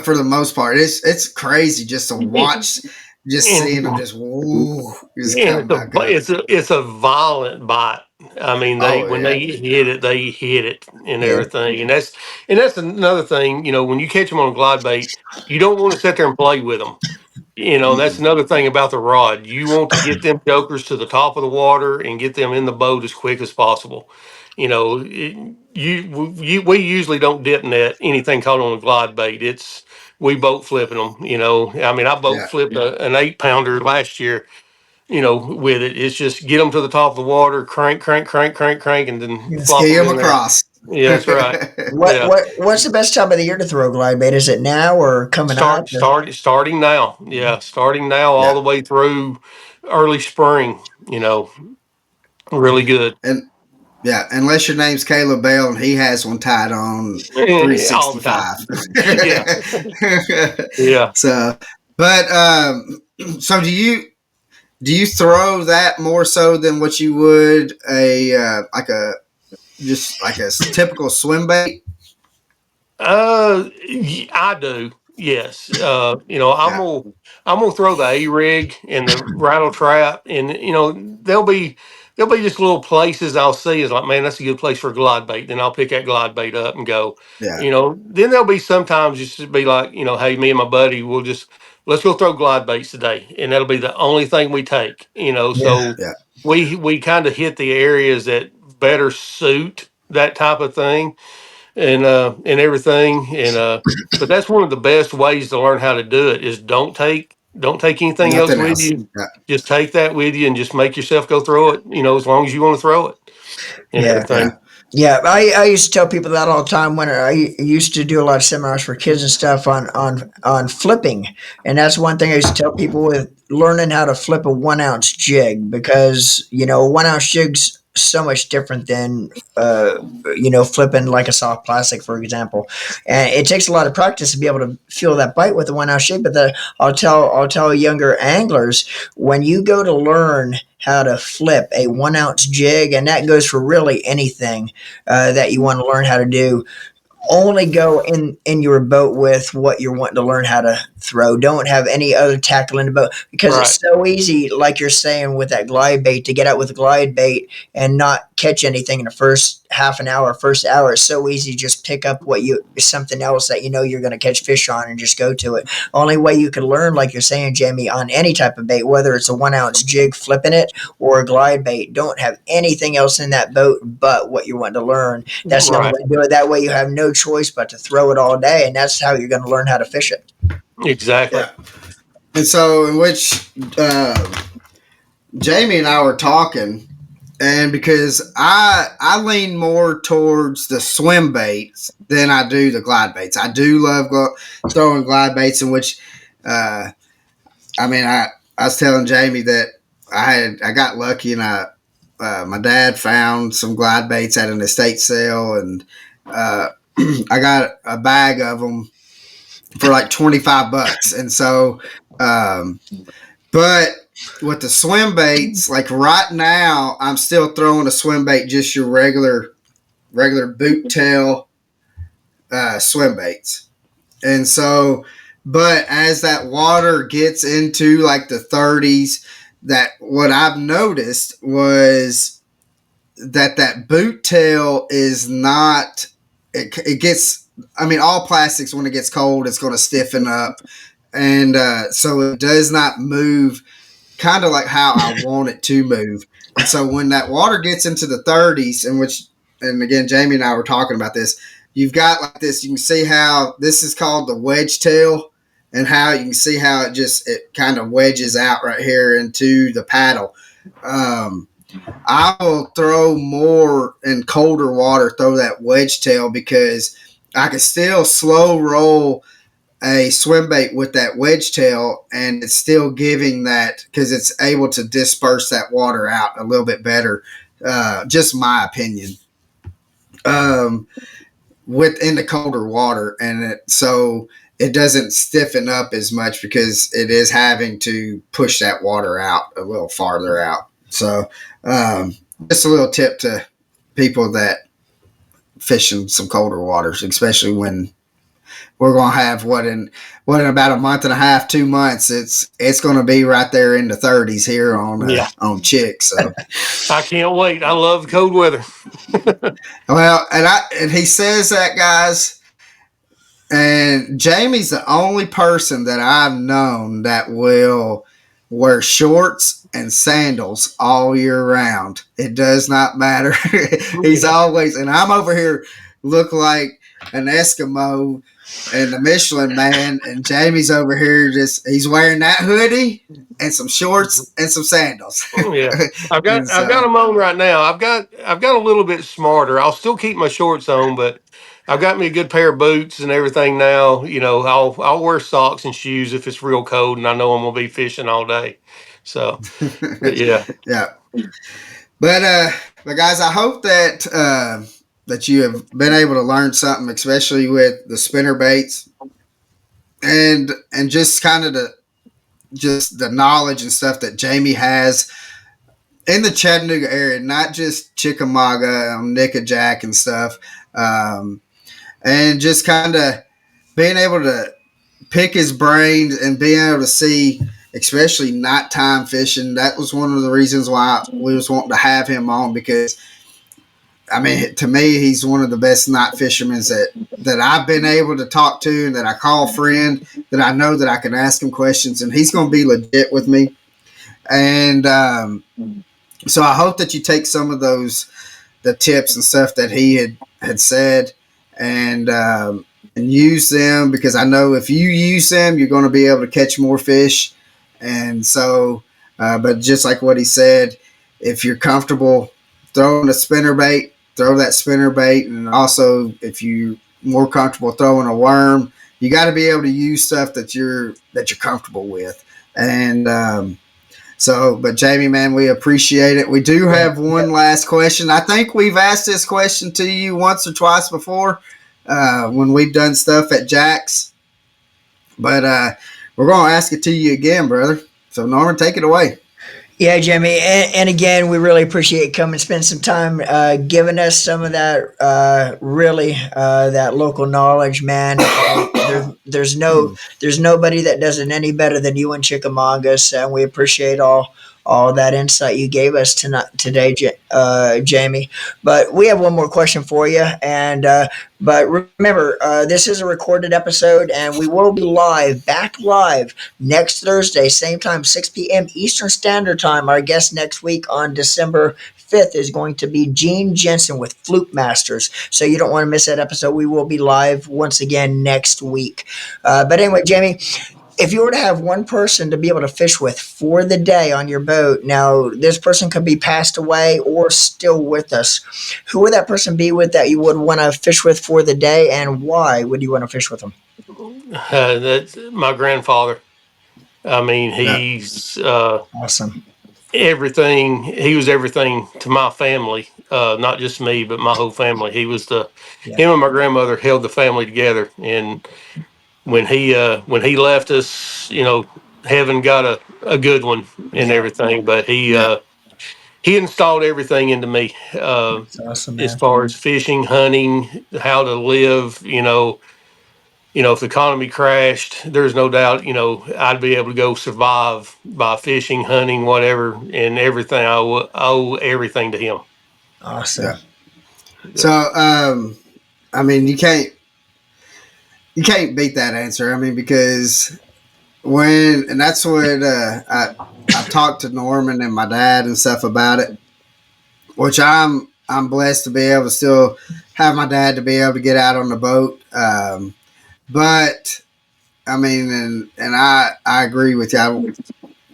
for the most part, it's crazy just to watch, just seeing them And just woo, just And come it's a back up. it's a violent bite. I mean, Oh when yeah, they hit it, they hit it and yeah, everything. And that's another thing. When you catch them on a glide bait, you don't want to sit there and play with them. That's mm-mm. another thing about the rod. You want to get them jokers to the top of the water and get them in the boat as quick as possible. We usually don't dip net anything caught on a glide bait. We boat flipping them. I mean, I boat Yeah, flipped an 8 pounder last year. With it, it's just get them to the top of the water, crank, crank, crank, crank, crank, and then Yeah. flop ski them them in there. across. Yeah, that's right. What Yeah. what's the best time of the year to throw glide bait? Is it now or coming up? Or? Starting now. Yeah, starting now all Yeah, the way through early spring. You know, really good. and yeah, unless your name's Caleb Bell and he has one tied on All the time. 365. Yeah, yeah. So, but so do you throw that more so than what you would a like a just like a typical swim bait? I do. Yes. Yeah, I'm gonna throw the A rig and the rattle trap, and there'll be just little places I'll see is like, man, that's a good place for a glide bait. Then I'll pick that glide bait up and go. yeah, Then there'll be sometimes just to be like, hey, me and my buddy, let's go throw glide baits today, and that'll be the only thing we take. Yeah. So yeah. we kind of hit the areas that better suit that type of thing and everything. But that's one of the best ways to learn how to do it is don't take anything else Nothing with else. you. Yeah, Just take that with you and just make yourself go throw it. As long as you want to throw it and Yeah. yeah, everything. Yeah, I used to tell people that all the time when I used to do a lot of seminars for kids and stuff on flipping, and that's one thing I used to tell people with learning how to flip a 1 ounce jig because 1 ounce jig's so much different than flipping like a soft plastic, for example, and it takes a lot of practice to be able to feel that bite with a 1 ounce jig. But I'll tell younger anglers when you go to learn how to flip a 1 ounce jig, and that goes for really anything that you want to learn how to do. only go in your boat with what you're wanting to learn how to throw. Don't have any other tackle in the boat, because Right. it's so easy, like you're saying, with that glide bait, to get out with a glide bait and not catch anything in the first half an hour, first hour. It's so easy to just pick up something else that you know you're going to catch fish on and just go to it. Only way you can learn, like you're saying, Jamie, on any type of bait, whether it's a 1 ounce jig flipping it or a glide bait, don't have anything else in that boat but what you want to learn. That's the only Right. way to do it. That way you have no choice but to throw it all day, and that's how you're going to learn how to fish it. Exactly. Yeah. And so, in which Jamie and I were talking, and because I lean more towards the swim baits than I do the glide baits. I do love throwing glide baits, in which, I mean, I was telling Jamie that I got lucky, and my dad found some glide baits at an estate sale, and I got a bag of them for like $25, and so, but with the swim baits, like right now, I'm still throwing a swim bait, just your regular boot tail swim baits, and so, but as that water gets into like the 30s, that what I've noticed was that boot tail is not. It gets. I mean, all plastics, when it gets cold, it's going to stiffen up, and so it does not move kind of like how I want it to move. And so when that water gets into the 30s, and again, Jamie and I were talking about this, you've got like this, you can see how this is called the wedge tail, and how you can see how it kind of wedges out right here into the paddle. I will throw more in colder water, throw that wedge tail, because I can still slow roll a swim bait with that wedge tail, and it's still giving that, because it's able to disperse that water out a little bit better. Just my opinion. Um, Within the colder water, and so it doesn't stiffen up as much, because it is having to push that water out a little farther out. So just a little tip to people that fish in some colder waters, especially when we're going to have what in about a month and a half, 2 months. It's going to be right there in the 30s here Yeah. on Chick. So I can't wait. I love cold weather. well, and he says that, guys. And Jamie's the only person that I've known that will wear shorts and sandals all year round. It does not matter. He's Yeah. always, and I'm over here look like an Eskimo and the Michelin Man, and Jamie's over here he's wearing that hoodie and some shorts and some sandals. Yeah. And I've got so them on right now. I've got a little bit smarter. I'll still keep my shorts on, but I've got me a good pair of boots and everything now. You know, I'll wear socks and shoes if it's real cold and I know I'm gonna be fishing all day. So, but yeah. yeah. But guys, I hope that that you have been able to learn something, especially with the spinner baits, and just kind of the knowledge and stuff that Jamie has in the Chattanooga area, not just Chickamauga, Nickajack and stuff, and just kind of being able to pick his brain and being able to see, especially nighttime fishing. That was one of the reasons why we was wanting to have him on, because I mean, to me, he's one of the best night fishermen that I've been able to talk to, and that I call friend, that I know that I can ask him questions, and he's going to be legit with me. And so I hope that you take some of the tips and stuff that he had said, and use them, because I know if you use them, you're going to be able to catch more fish. And so, but just like what he said, if you're comfortable throwing a spinner bait, throw that spinner bait, and also if you're more comfortable throwing a worm, you got to be able to use stuff that you're comfortable with. And so, but Jamie, man, we appreciate it. We do have one last question. I think we've asked this question to you once or twice before when we've done stuff at Jack's, but we're going to ask it to you again, brother. So, Norman, take it away. Yeah, Jimmy, and again, we really appreciate coming, spend some time giving us some of that really that local knowledge, man. There's nobody that does it any better than you and Chickamauga, and we appreciate all that insight you gave us tonight today, Jamie. But we have one more question for you, and but remember, this is a recorded episode, and we will be back live next Thursday, same time, 6 p.m. Eastern Standard Time. Our guest next week on December 5th is going to be Gene Jensen with Fluke Masters. So you don't want to miss that episode. We will be live once again next week. But anyway, Jamie, if you were to have one person to be able to fish with for the day on your boat, now this person could be passed away or still with us. Who would that person be with that you would want to fish with for the day, and why would you want to fish with them? That's my grandfather. I mean, Yeah, he's Awesome. everything. He was everything to my family, not just me, but my whole family. He was the Yeah. him and my grandmother held the family together. And when he left us, heaven got a good one and Yeah. everything. But yeah, he installed everything into me, It's awesome, as man. far as fishing, hunting, how to live. If the economy crashed, there's no doubt, I'd be able to go survive by fishing, hunting, whatever, and everything. Owe everything to him. Awesome. yeah. So, Yeah. I mean, you can't beat that answer. I mean, because and that's what I've talked to Norman and my dad and stuff about it, which I'm blessed to be able to still have my dad to be able to get out on the boat. But I mean, and I agree with you.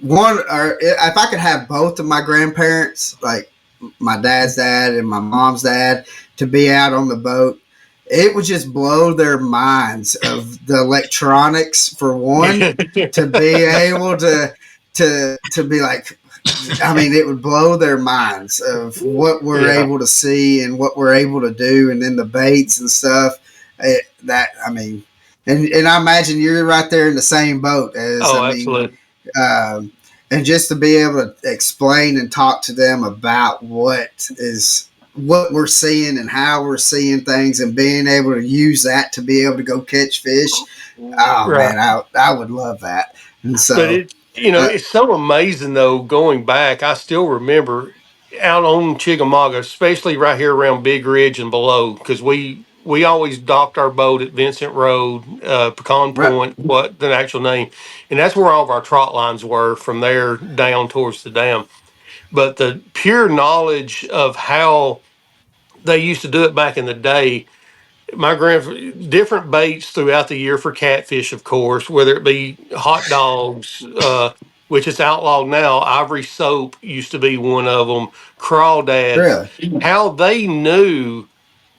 One, or if I could have both of my grandparents, like my dad's dad and my mom's dad, to be out on the boat, it would just blow their minds of the electronics for one, to be able to be like, I mean, it would blow their minds of what we're Yeah. able to see and what we're able to do, and then the baits and stuff. That I mean, and I imagine you're right there in the same boat as I Oh, mean, absolutely. um, and just to be able to explain and talk to them about what we're seeing and how we're seeing things, and being able to use that to be able to go catch fish. Oh Right. man, I would love that. And But so, uh, it's so amazing though. Going back, I still remember out on Chickamauga, especially right here around Big Ridge and below, because we always docked our boat at Vincent Road, Pecan right, Point, what the actual name, and that's where all of our trot lines were from there down towards the dam. But the pure knowledge of how they used to do it back in the day, my different baits throughout the year for catfish, of course, whether it be hot dogs, which is outlawed now. Ivory soap used to be one of them. Crawdads. really, How they knew,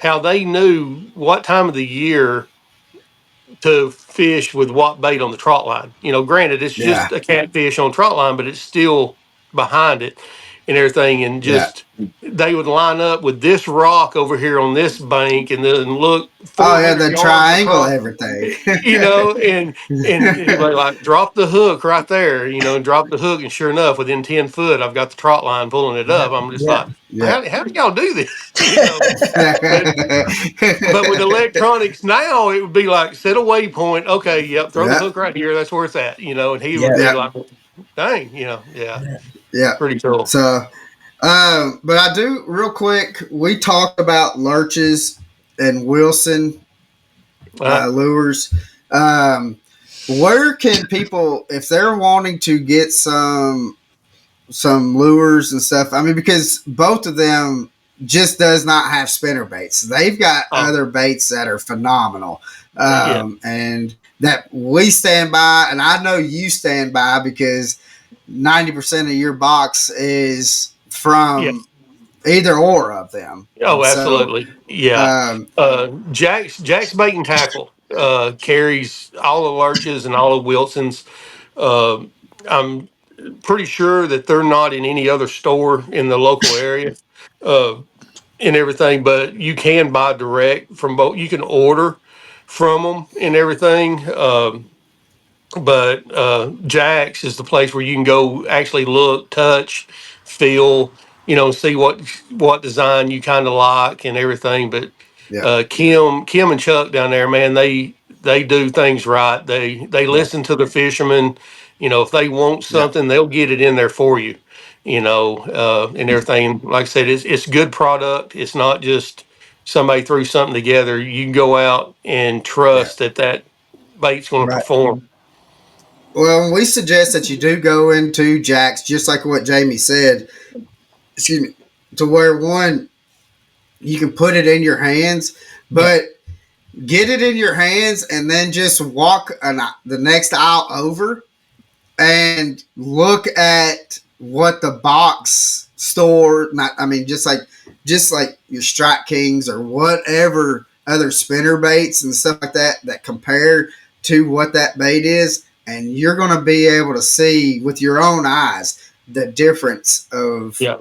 how they knew what time of the year to fish with what bait on the trot line. Granted, it's yeah, just a catfish on trot line, but it's still behind it and everything. And yeah. just they would line up with this rock over here on this bank, and then look Oh yeah, 400 the yards triangle across. everything. And he'd be like, drop the hook right there, and drop the hook, and sure enough, within 10 foot, I've got the trot line pulling it Yeah. up. I'm just Yeah. like, Yeah. how do y'all do this? But but with electronics now, it would be like set a waypoint. Okay, yep, throw the yeah, hook right here. That's where it's at. And he would Yeah. be yeah, like, dang, yeah, yeah. pretty cool. So, but I do real quick. We talked about lurches and Wilson Uh, lures. Um, where can people, if they're wanting to get some lures and stuff? I mean, because both of them just does not have spinner baits. They've got oh, other baits that are phenomenal, yeah, and that we stand by, and I know you stand by, because 90% of your box is yeah. from either or of them, Oh, and so absolutely. Yeah. um, Jack's Bait and Tackle carries all the Lurches and all the Wilsons. Uh, I'm pretty sure that they're not in any other store in the local area uh, and everything, but you can buy direct from both. You can order from them and everything. but Jack's is the place where you can go actually look, touch, feel, see what design you kind of like and everything. But Yeah. Kim and Chuck down there, man, they do things right. They Yeah. listen to the fishermen. If they want Yeah. something, they'll get it in there for you. And everything. Like I said, it's good product. It's not just somebody threw something together. You can go out and Yeah. trust that bait's going to Right. perform. Well, we suggest that you do go into Jack's, just like what Jamey said. Excuse me, to where one you can put it in your hands, Yep. but get it in your hands and then just walk the next aisle over and look at what the box store. Not, I mean, just like your Strike Kings or whatever other spinner baits and stuff like that compare to what that bait is, and you're going to be able to see with your own eyes the difference of Yeah.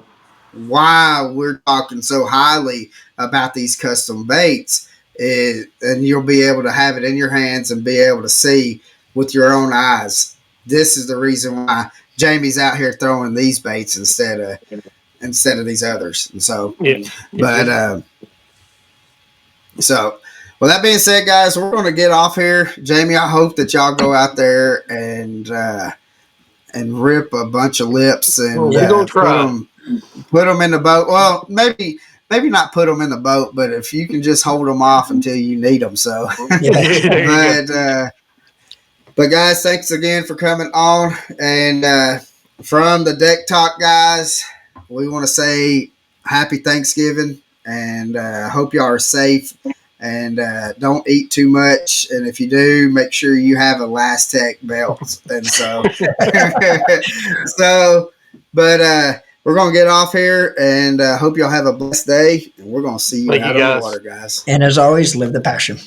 why we're talking so highly about these custom baits. And you'll be able to have it in your hands and be able to see with your own eyes. This is the reason why Jamey's out here throwing these baits instead of these others. And so, Yeah. but so, well, that being said, guys, we're going to get off here. Jamey, I hope that y'all go out there and rip a bunch of lips Well, and we're gonna put try. them in the boat. Well, maybe not put them in the boat, but if you can just hold them off until you need them. So, Yeah. There you go. but guys, thanks again for coming on. And from the Deck Talk guys, we want to say happy Thanksgiving, and hope y'all are safe and don't eat too much. And if you do, make sure you have a Last Tech belt. And so, but we're gonna get off here, and hope y'all have a blessed day. And we're gonna see you Thank you, out on the guys. water, guys. And as always, live the passion.